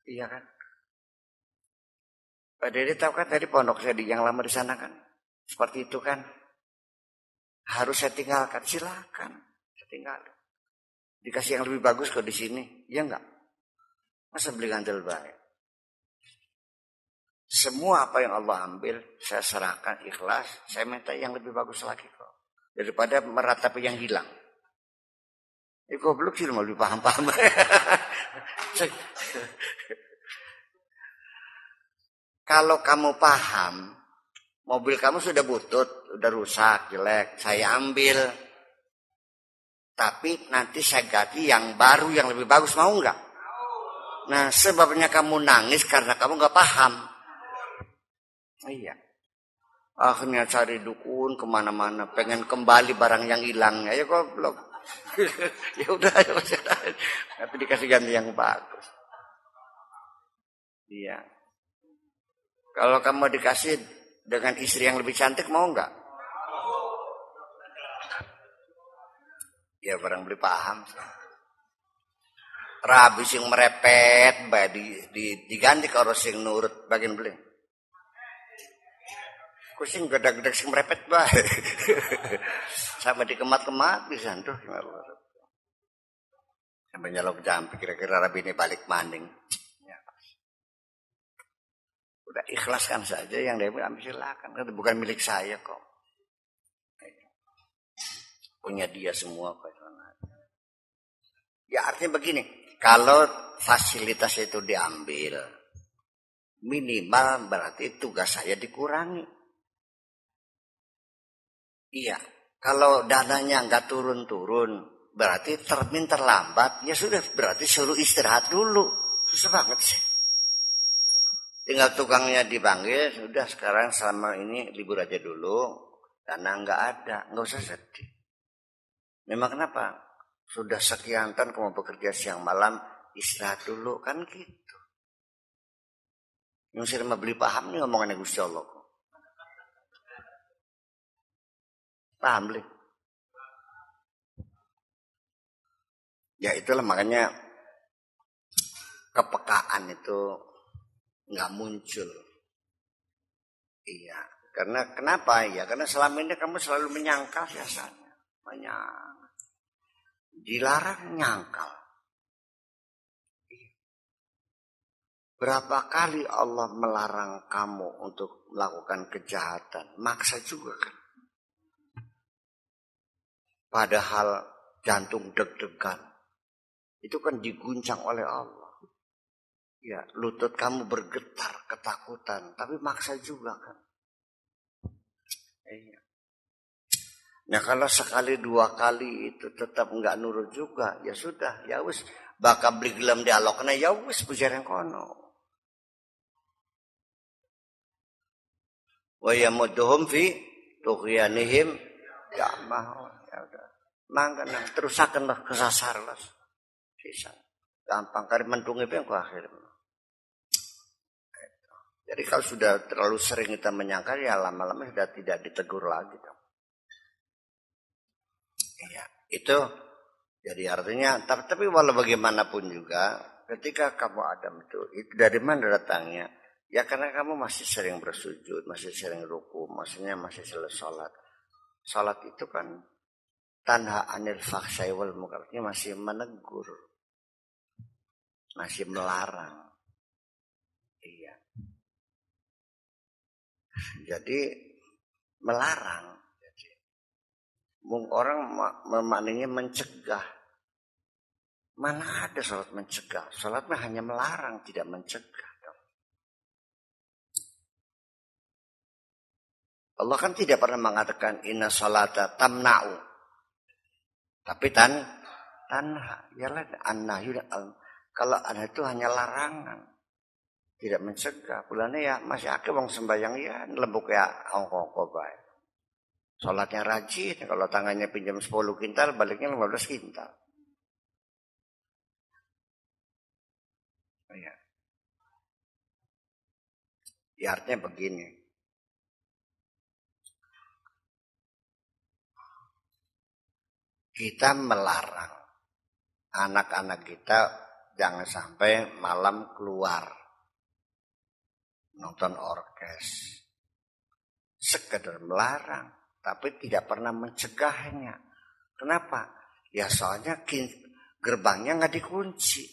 Iya kan? Pak Dede tahu kan tadi pondok saya yang lama di sana kan? Seperti itu kan? Harus saya tinggalkan, silakan. Saya tinggalkan. Dikasih yang lebih bagus kok di sini, ya enggak? Masa beli ganjil baik? Semua apa yang Allah ambil, saya serahkan ikhlas. Saya minta yang lebih bagus lagi kok. Daripada meratapi yang hilang. Goblok sih mau lebih paham-paham. Kalau kamu paham, mobil kamu sudah butut, sudah rusak, jelek, saya ambil. Tapi nanti saya ganti yang baru, yang lebih bagus, mau nggak? Nah, sebabnya kamu nangis karena kamu nggak paham. Iya. Akhirnya cari dukun kemana-mana, pengen kembali barang yang hilang. Ayo goblok. Ya udah, ayo tapi dikasih ganti yang bagus. Iya. Kalau kamu dikasih dengan istri yang lebih cantik, mau nggak? Ya barang beli paham. Rabi sing merepet, diganti kalau sing nurut bagian beli. Kucing gedak-gedak sing merepet bae. Sampai dikemat-kemat bisa tuh. Sampai nyalok jampi kira-kira Rabi ini balik manding. Ya. Udah ikhlaskan saja yang dia ambil silakan. Itu bukan milik saya kok. Punya dia semua kok. Ya artinya begini, kalau fasilitas itu diambil, minimal berarti tugas saya dikurangi. Iya, kalau dananya nggak turun-turun, berarti termin terlambat, ya sudah berarti suruh istirahat dulu. Susah banget sih. Tinggal tukangnya dipanggil, sudah sekarang selama ini libur aja dulu, dana nggak ada, nggak usah sedih. Memang kenapa? Sudah sekian tahun kamu bekerja siang malam, istirahat dulu kan gitu. Yang sering beli paham nih ngomongannya Gusti Allah. Paham beli? Ya itulah makanya kepekaan itu nggak muncul. Iya, karena kenapa ya? Karena selama ini kamu selalu menyangkal biasanya, dilarang nyangkal. Berapa kali Allah melarang kamu untuk melakukan kejahatan? Maksa juga kan. Padahal jantung deg-degan. Itu kan diguncang oleh Allah. Ya, lutut kamu bergetar ketakutan. Tapi maksa juga kan. Iya. Nah kalau sekali dua kali itu tetap enggak nurut juga. Ya sudah, ya wis. Bakal beli gelam dialog. Nah ya wis pujar yang kono. Wa yamuduhum fi tughyanihim ya mau ya udah mangga nang terusaken lah kesasar lah sisa gampang kari mendungi pe ku akhir. Jadi kalau sudah terlalu sering kita menyangkal ya lama-lama sudah tidak ditegur lagi dong. Iya, itu jadi artinya tapi walau bagaimanapun juga ketika kamu Adam itu dari mana datangnya? Ya karena kamu masih sering bersujud, masih sering ruku, maksudnya masih selalu sholat. Sholat itu kan tanha anil fakhsai wal munkar, masih menegur, masih melarang. Iya. Jadi melarang. Jadi, orang memaknainya mencegah. Mana ada sholat mencegah? Sholat hanya melarang, tidak mencegah. Allah kan tidak pernah mengatakan inna sholata tamna'u. Tapi tanha. Yalah an-nahyu. Kalau anha itu hanya larangan. Tidak mencegah. Bulannya ya masih akeh wong sembahyang ya lembuk ya ongko-ongko baik. Sholatnya rajin. Kalau tangannya pinjam 10 kintal baliknya 15 kintal. Ya. Ya artinya begini. Kita melarang anak-anak kita jangan sampai malam keluar nonton orkes. Sekedar melarang, tapi tidak pernah mencegahnya. Kenapa? Ya soalnya gerbangnya nggak dikunci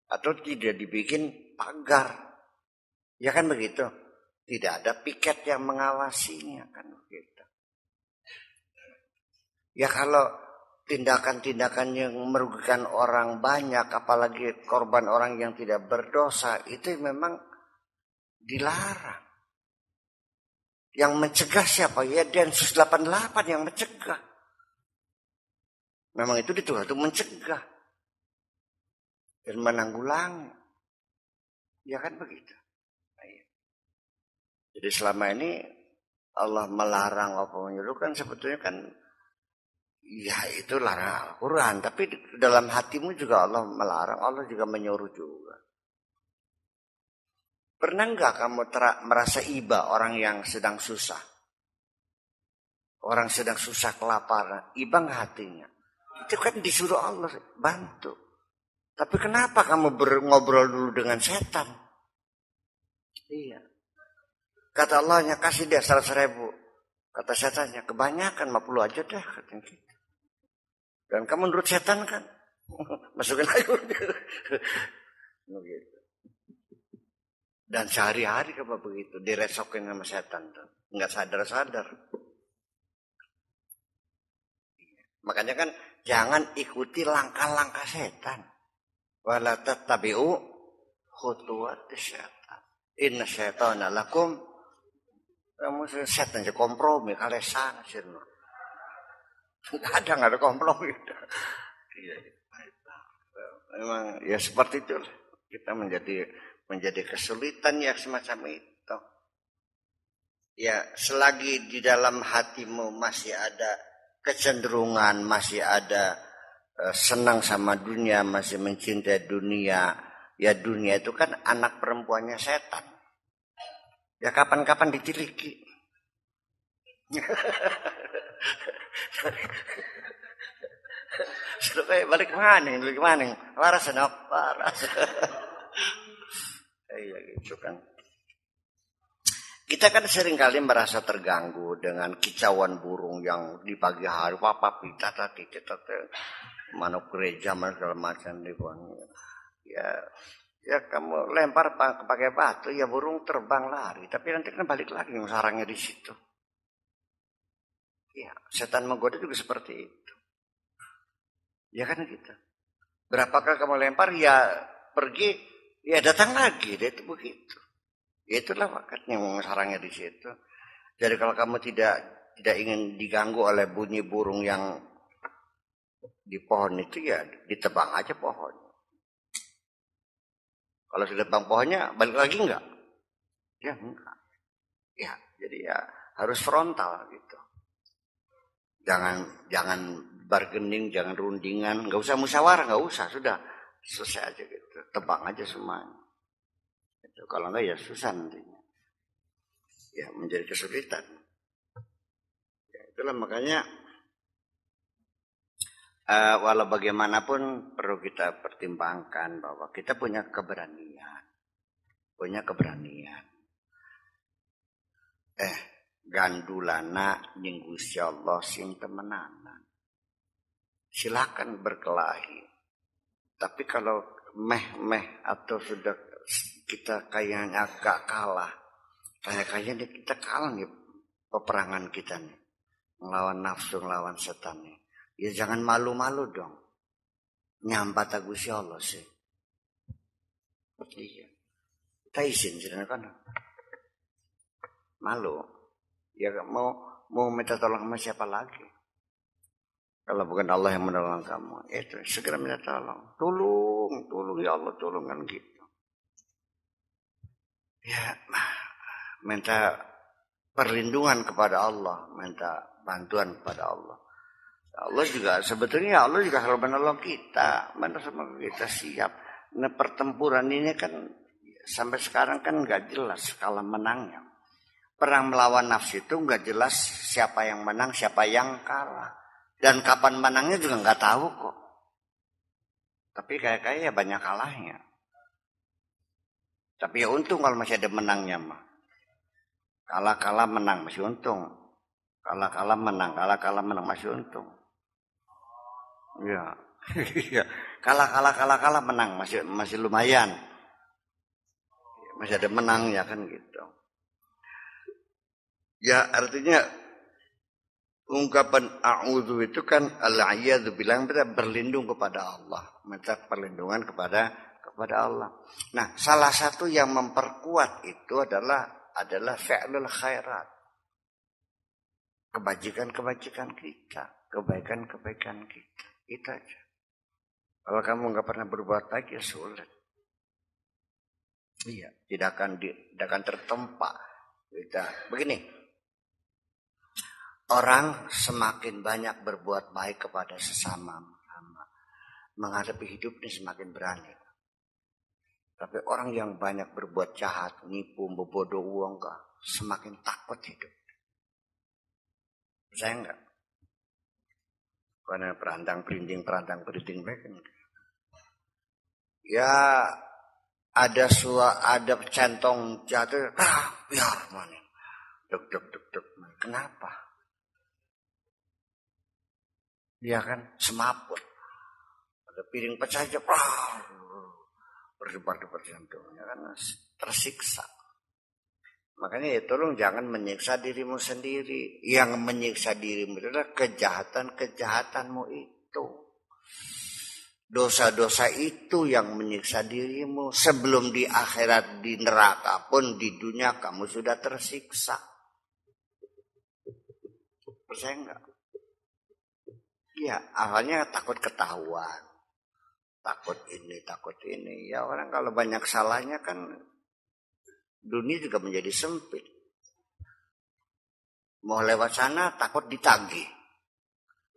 atau tidak dibikin pagar. Ya kan begitu. Tidak ada piket yang mengawasinya kan begitu. Ya kalau tindakan-tindakan yang merugikan orang banyak, apalagi korban orang yang tidak berdosa, itu memang dilarang. Yang mencegah siapa? Ya Densus 88 yang mencegah. Memang itu ditugas untuk mencegah dan menanggulangi. Ya kan begitu. Jadi selama ini Allah melarang apa menyuruh kan sebetulnya kan ya itu larang Al-Quran. Tapi dalam hatimu juga Allah melarang. Allah juga menyuruh juga. Pernah enggak kamu merasa iba orang yang sedang susah? Orang sedang susah kelaparan. Iba enggak hatinya? Itu kan disuruh Allah bantu. Tapi kenapa kamu ngobrol dulu dengan setan? Iya. Kata Allahnya kasih dia 100.000. Kata setannya kebanyakan 50 aja deh. Dan kamu menurut setan kan? Masukin lagi. Begitu. Dan sehari-hari kamu begitu. Diresokin sama setan. Enggak sadar-sadar. Makanya kan jangan ikuti langkah-langkah setan. Wala tattabi'u khutuwatis syaitan. Inna syaitana lakum. Kamu setan aja kompromi kalian sana sih. Nggak ada kompromi. Memang ya seperti itu. Kita menjadi kesulitan ya semacam itu. Ya selagi di dalam hatimu masih ada kecenderungan, masih ada senang sama dunia, masih mencintai dunia. Ya dunia itu kan anak perempuannya setan. Ya kapan-kapan ditiliki. Sudah balik maning. Waras enok, waras. Iya gitu kan. Kita kan seringkali merasa terganggu dengan kicauan burung yang di pagi hari papa pita tadi mana gereja mana segala macam di ya kamu lempar pakai batu ya burung terbang lari tapi nanti kan balik lagi sarangnya di situ. Ya setan menggoda juga seperti itu. Ya kan gitu. Berapakah kamu lempar ya pergi ya datang lagi dia itu begitu. Itulah wakatnya sarangnya di situ. Jadi kalau kamu tidak ingin diganggu oleh bunyi burung yang di pohon itu ya ditebang aja pohon. Kalau sudah tebang pohonnya balik lagi enggak? Ya enggak. Ya jadi ya harus frontal gitu. Jangan bargaining, jangan rundingan, enggak usah musyawarah, enggak usah, sudah selesai aja gitu. Tebang aja semuanya. Itu kalau enggak ya susah nantinya. Ya menjadi kesulitan. Ya, itulah makanya walau bagaimanapun perlu kita pertimbangkan bahwa kita punya keberanian. Gandulana ning Gusti Allah sing temenanan. Silakan berkelahi. Tapi kalau meh atau sudah kita kayaknya agak kalah. Kayaknya kita kalah nih peperangan kita nih. Melawan nafsu, melawan setan nih. Ya jangan malu-malu dong. Nyambat Gusti Allah sih. Iya. Kita izin kan. Malu. Ya mau minta tolong sama siapa lagi? Kalau bukan Allah yang menolong kamu, itu segera minta tolong. Tolong ya Allah, tolong kan gitu. Ya, minta perlindungan kepada Allah, minta bantuan kepada Allah. Allah juga sebetulnya Allah juga selalu menolong kita, mana sama kita siap. Nah, pertempuran ini kan sampai sekarang kan nggak jelas kalah menangnya. Perang melawan nafsu itu nggak jelas siapa yang menang, siapa yang kalah. Dan kapan menangnya juga nggak tahu kok. Tapi kayak banyak kalahnya. Tapi ya untung kalau masih ada menangnya mah. Kalah-kalah menang masih untung. Kalah-kalah menang masih untung. Ya. Kalah menang masih lumayan. Masih ada menangnya kan gitu. Ya artinya ungkapan a'udzu itu kan al-a'yadzu bilang kita berlindung kepada Allah, minta perlindungan kepada Allah. Nah, salah satu yang memperkuat itu adalah fi'lul khairat. Kebajikan kita, kebaikan kita. Itu aja. Kalau kamu nggak pernah berbuat baik ya sulit. Iya, tidak akan tertempa. Kita begini. Orang semakin banyak berbuat baik kepada sesama, menghadapi hidup ini semakin berani. Tapi orang yang banyak berbuat jahat, nipu, membodoh uang, semakin takut hidup. Saya enggak. Karena perantang perinding baik. Ya ada centong jatuh, biar mana. Duk. Kenapa? Dia kan semaput. Ada piring pecah aja, berdebar-debar jantungnya kan tersiksa. Makanya ya tolong jangan menyiksa dirimu sendiri. Yang menyiksa dirimu adalah kejahatan-kejahatanmu itu. Dosa-dosa itu yang menyiksa dirimu. Sebelum di akhirat, di neraka pun, di dunia kamu sudah tersiksa. Percaya enggak? Ya, awalnya takut ketahuan. Takut ini. Ya orang kalau banyak salahnya kan dunia juga menjadi sempit. Mau lewat sana takut ditagih.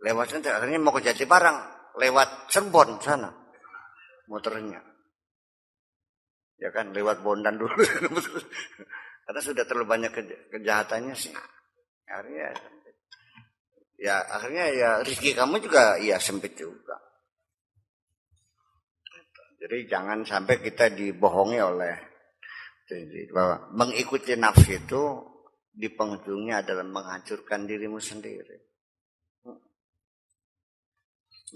Lewat sana akhirnya mau ke Jatibarang, lewat Cirebon sana motornya. Ya kan lewat Bondan dulu. Karena sudah terlalu banyak kejahatannya sih. Akhirnya ya rezeki kamu juga ya sempit juga. Jadi jangan sampai kita dibohongi oleh bahwa mengikuti nafsu itu di penghujungnya adalah menghancurkan dirimu sendiri.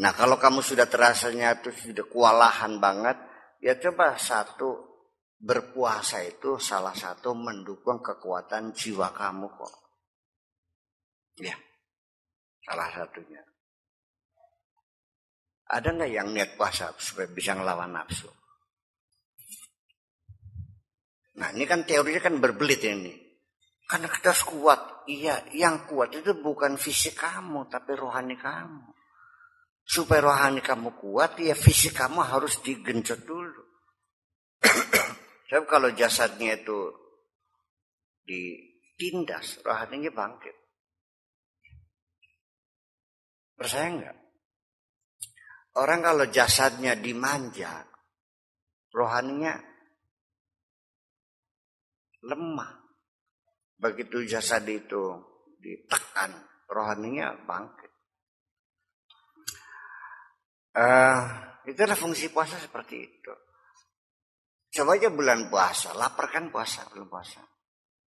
Nah kalau kamu sudah terasanya itu sudah kewalahan banget, ya coba berpuasa itu salah satu mendukung kekuatan jiwa kamu kok. Ya. Salah satunya. Ada nggak yang niat puasa supaya bisa ngelawan nafsu? Nah ini kan teorinya kan berbelit ini. Karena kita harus kuat. Iya, yang kuat itu bukan fisik kamu, tapi rohani kamu. Supaya rohani kamu kuat, ya fisik kamu harus digenjot dulu. Sebab kalau jasadnya itu ditindas, rohaninya bangkit. Percaya enggak? Orang kalau jasadnya dimanja, rohaninya lemah. Begitu jasad itu ditekan, rohaninya bangkit. Itulah fungsi puasa seperti itu. Coba aja bulan puasa, lapar kan puasa, belum puasa.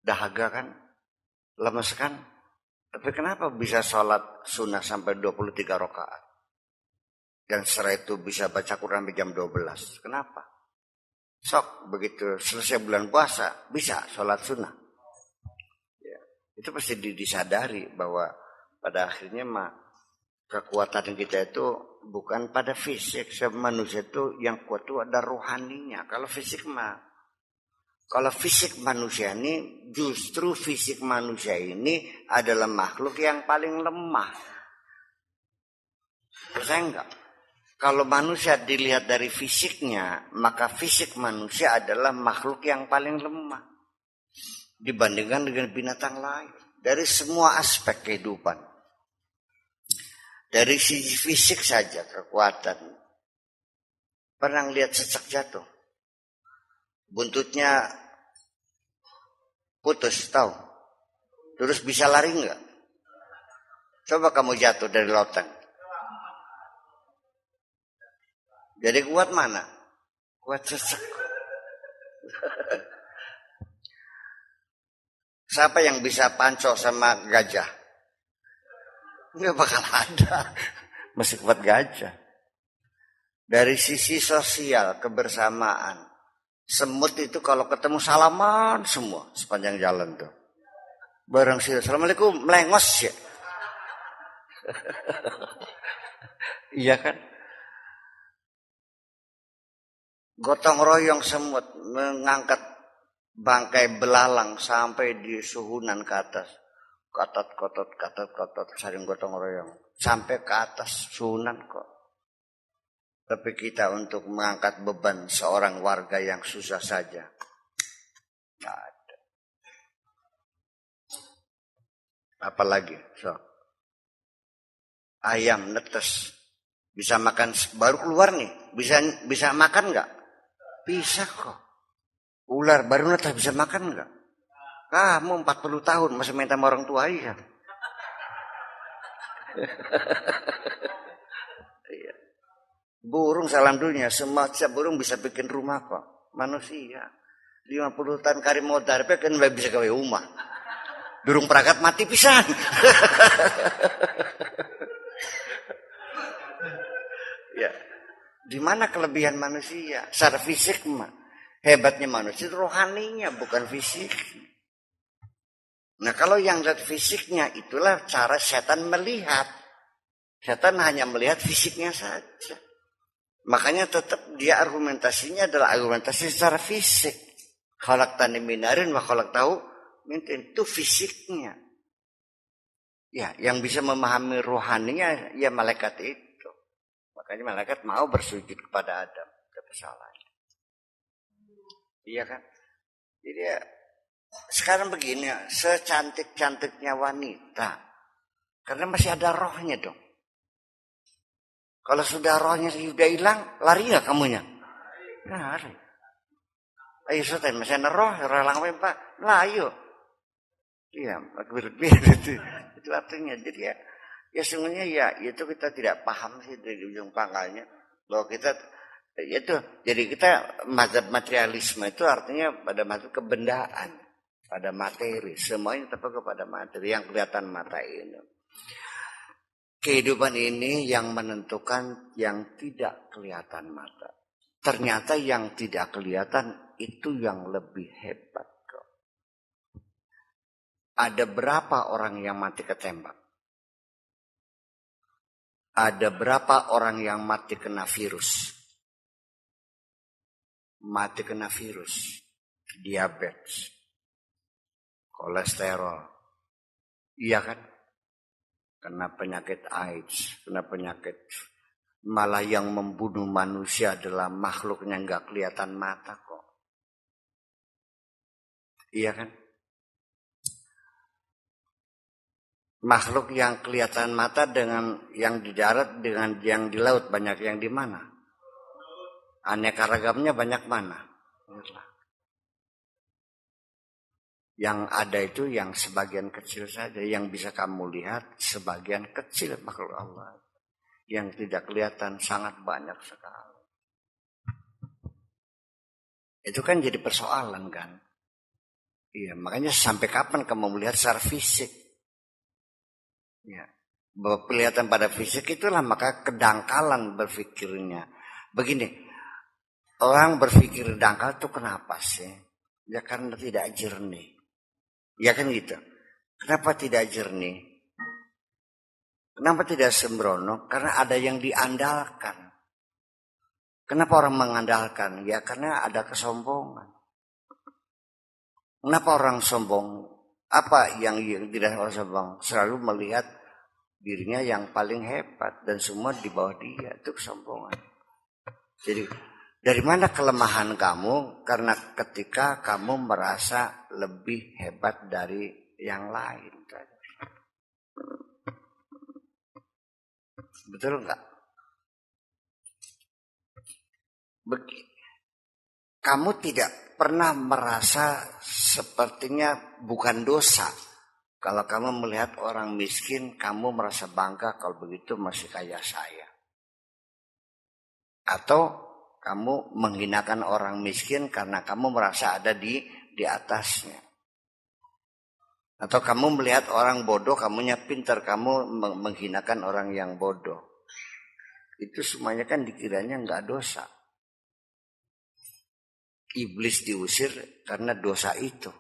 Dahaga kan, lemes kan. Tapi kenapa bisa sholat sunnah sampai 23 rakaat? Dan setelah itu bisa baca Quran sampai jam 12. Kenapa? Sok begitu selesai bulan puasa bisa sholat sunnah. Ya, itu pasti disadari bahwa pada akhirnya kekuatan kita itu bukan pada fisik. Manusia itu yang kuat itu ada rohaninya. Kalau fisik manusia ini, justru fisik manusia ini adalah makhluk yang paling lemah. Percaya enggak? Kalau manusia dilihat dari fisiknya, maka fisik manusia adalah makhluk yang paling lemah dibandingkan dengan binatang lain. Dari semua aspek kehidupan. Dari sisi fisik saja kekuatan Pernah lihat cecak jatuh? Buntutnya putus, tahu? Terus bisa lari enggak? Coba kamu jatuh dari loteng. Jadi kuat mana? Kuat cecak. Siapa yang bisa panco sama gajah? Enggak bakal ada. Masih kuat gajah. Dari sisi sosial, kebersamaan. Semut itu kalau ketemu salaman semua sepanjang jalan tuh. Barang sih, assalamualaikum, melengos ya. Iya kan? Gotong royong semut mengangkat bangkai belalang sampai di suhunan ke atas. Katot, saling gotong royong. Sampai ke atas suhunan kok. Tapi kita untuk mengangkat beban seorang warga yang susah saja. Tidak ada. Apalagi, ayam netes. Bisa makan, baru keluar nih. Bisa makan nggak? Bisa kok. Ular baru netes bisa makan nggak? Kamu 40 tahun masih minta sama orang tua ya. Burung salam dunia, semua burung bisa bikin rumah kok. Manusia 50 tahun kari modar kan bisa gawe rumah. Durung perakat mati pisan. Ya. Di mana kelebihan manusia? Secara fisik mah. Hebatnya manusia itu rohaninya, bukan fisik. Nah, kalau yang lihat fisiknya itulah cara setan melihat. Setan hanya melihat fisiknya saja. Makanya tetap dia argumentasinya adalah argumentasi secara fisik. Khalaqtani min narin wa khalaqtahu min tin, itu fisiknya. Ya, yang bisa memahami rohaninya ya malaikat itu. Makanya malaikat mau bersujud kepada Adam, kesalahannya. Iya kan? Jadi ya, sekarang begini, secantik-cantiknya wanita, karena masih ada rohnya dong. Kalau sudah rohnya sudah hilang, lari nggak kamunya? Lari. Ayo Sultan, masih ada roh lang Pak. Lah ayo. Iya, itu artinya. Jadi ya sungguhnya ya itu kita tidak paham sih dari ujung pangkalnya bahwa kita itu. Jadi kita mazhab materialisme itu artinya pada mazhab kebendaan, pada materi. Semuanya terpaku kepada materi yang kelihatan mata ini. Kehidupan ini yang menentukan yang tidak kelihatan mata. Ternyata yang tidak kelihatan itu yang lebih hebat kok. Ada berapa orang yang mati ketembak? Ada berapa orang yang mati kena virus? Mati kena virus, diabetes, kolesterol. Iya kan? Kena penyakit AIDS, kena penyakit. Malah yang membunuh manusia adalah makhluk yang gak kelihatan mata kok. Iya kan? Makhluk yang kelihatan mata dengan yang di darat dengan yang di laut banyak yang di mana? Aneka ragamnya banyak mana? Yang ada itu yang sebagian kecil saja. Yang bisa kamu lihat sebagian kecil makhluk Allah. Yang tidak kelihatan sangat banyak sekali. Itu kan jadi persoalan kan. Iya, makanya sampai kapan kamu melihat secara fisik? Ya, bahwa kelihatan pada fisik itulah maka kedangkalan berpikirnya. Begini, orang berpikir dangkal itu kenapa sih? Ya karena tidak jernih. Ya kan gitu. Kenapa tidak jernih? Kenapa tidak sembrono? Karena ada yang diandalkan. Kenapa orang mengandalkan? Ya karena ada kesombongan. Kenapa orang sombong? Apa yang tidak orang sombong? Selalu melihat dirinya yang paling hebat dan semua di bawah dia. Itu kesombongan. Jadi dari mana kelemahan kamu? Karena ketika kamu merasa lebih hebat dari yang lain. Betul enggak? Kamu tidak pernah merasa sepertinya bukan dosa. Kalau kamu melihat orang miskin, kamu merasa bangga kalau begitu masih kaya saya. Atau kamu menghinakan orang miskin karena kamu merasa ada di atasnya. Atau kamu melihat orang bodoh, kamunya pintar, kamu menghinakan orang yang bodoh. Itu semuanya kan dikiranya enggak dosa. Iblis diusir karena dosa itu.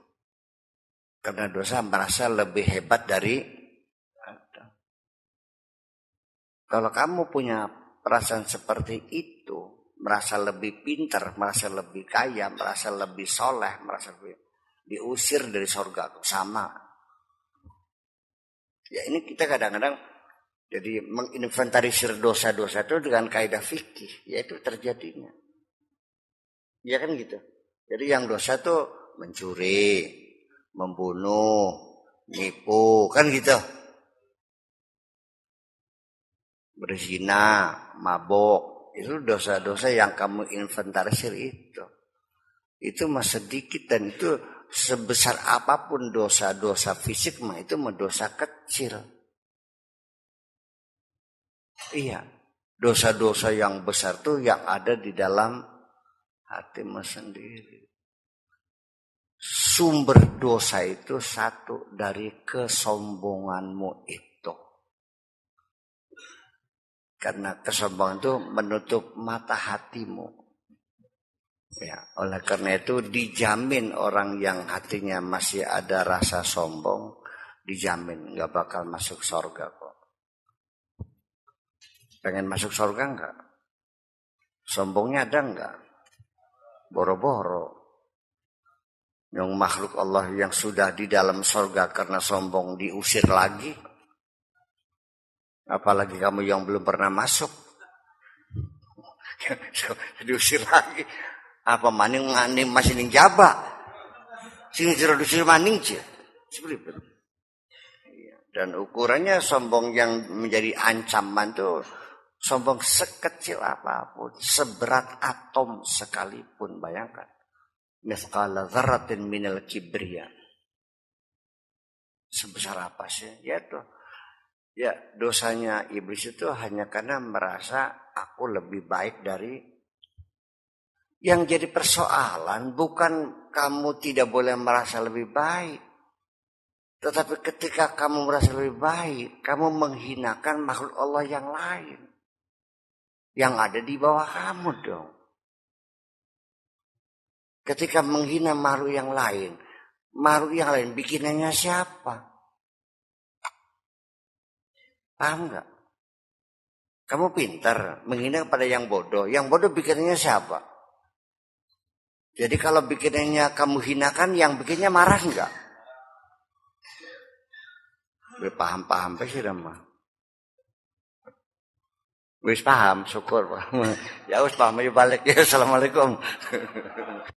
Karena dosa merasa lebih hebat dari Adam. Kalau kamu punya perasaan seperti itu, merasa lebih pintar, merasa lebih kaya, merasa lebih soleh, merasa lebih diusir dari surga, sama. Ya ini kita kadang-kadang jadi menginventarisir dosa-dosa itu dengan kaidah fikih, yaitu terjadinya. Ya kan gitu. Jadi yang dosa itu mencuri, membunuh, nipu, kan gitu. Berzina, mabok, itu dosa-dosa yang kamu inventarisir itu. Itu mah sedikit dan itu sebesar apapun dosa-dosa fisik mah itu mah dosa kecil. Iya, dosa-dosa yang besar tuh yang ada di dalam hatimu sendiri. Sumber dosa itu satu dari kesombonganmu itu. Karena kesombongan itu menutup mata hatimu. Ya, oleh karena itu dijamin orang yang hatinya masih ada rasa sombong, dijamin nggak bakal masuk surga kok. Pengen masuk surga enggak? Sombongnya ada enggak? Boro-boro. Yang makhluk Allah yang sudah di dalam surga karena sombong diusir lagi. Apalagi kamu yang belum pernah masuk. Diusir lagi. Apa maning nganing masih ning jaba. Sini jero diusir maning sih. Seperti itu. Dan ukurannya sombong yang menjadi ancaman tuh sombong sekecil apapun, seberat atom sekalipun, bayangkan. Mithqala dzarratin minal kibriya. Sebesar apa sih? Ya tuh. Ya, dosanya iblis itu hanya karena merasa aku lebih baik dari. Yang jadi persoalan bukan kamu tidak boleh merasa lebih baik. Tetapi ketika kamu merasa lebih baik, kamu menghinakan makhluk Allah yang lain. Yang ada di bawah kamu dong. Ketika menghina makhluk yang lain bikinannya siapa? Paham nggak? Kamu pintar menghina kepada yang bodoh bikinannya siapa? Jadi kalau bikinannya kamu hinakan, yang bikinnya marah nggak? Paham sih mah. Wis paham, syukur. Ya wis paham ayo balik ya. Assalamualaikum.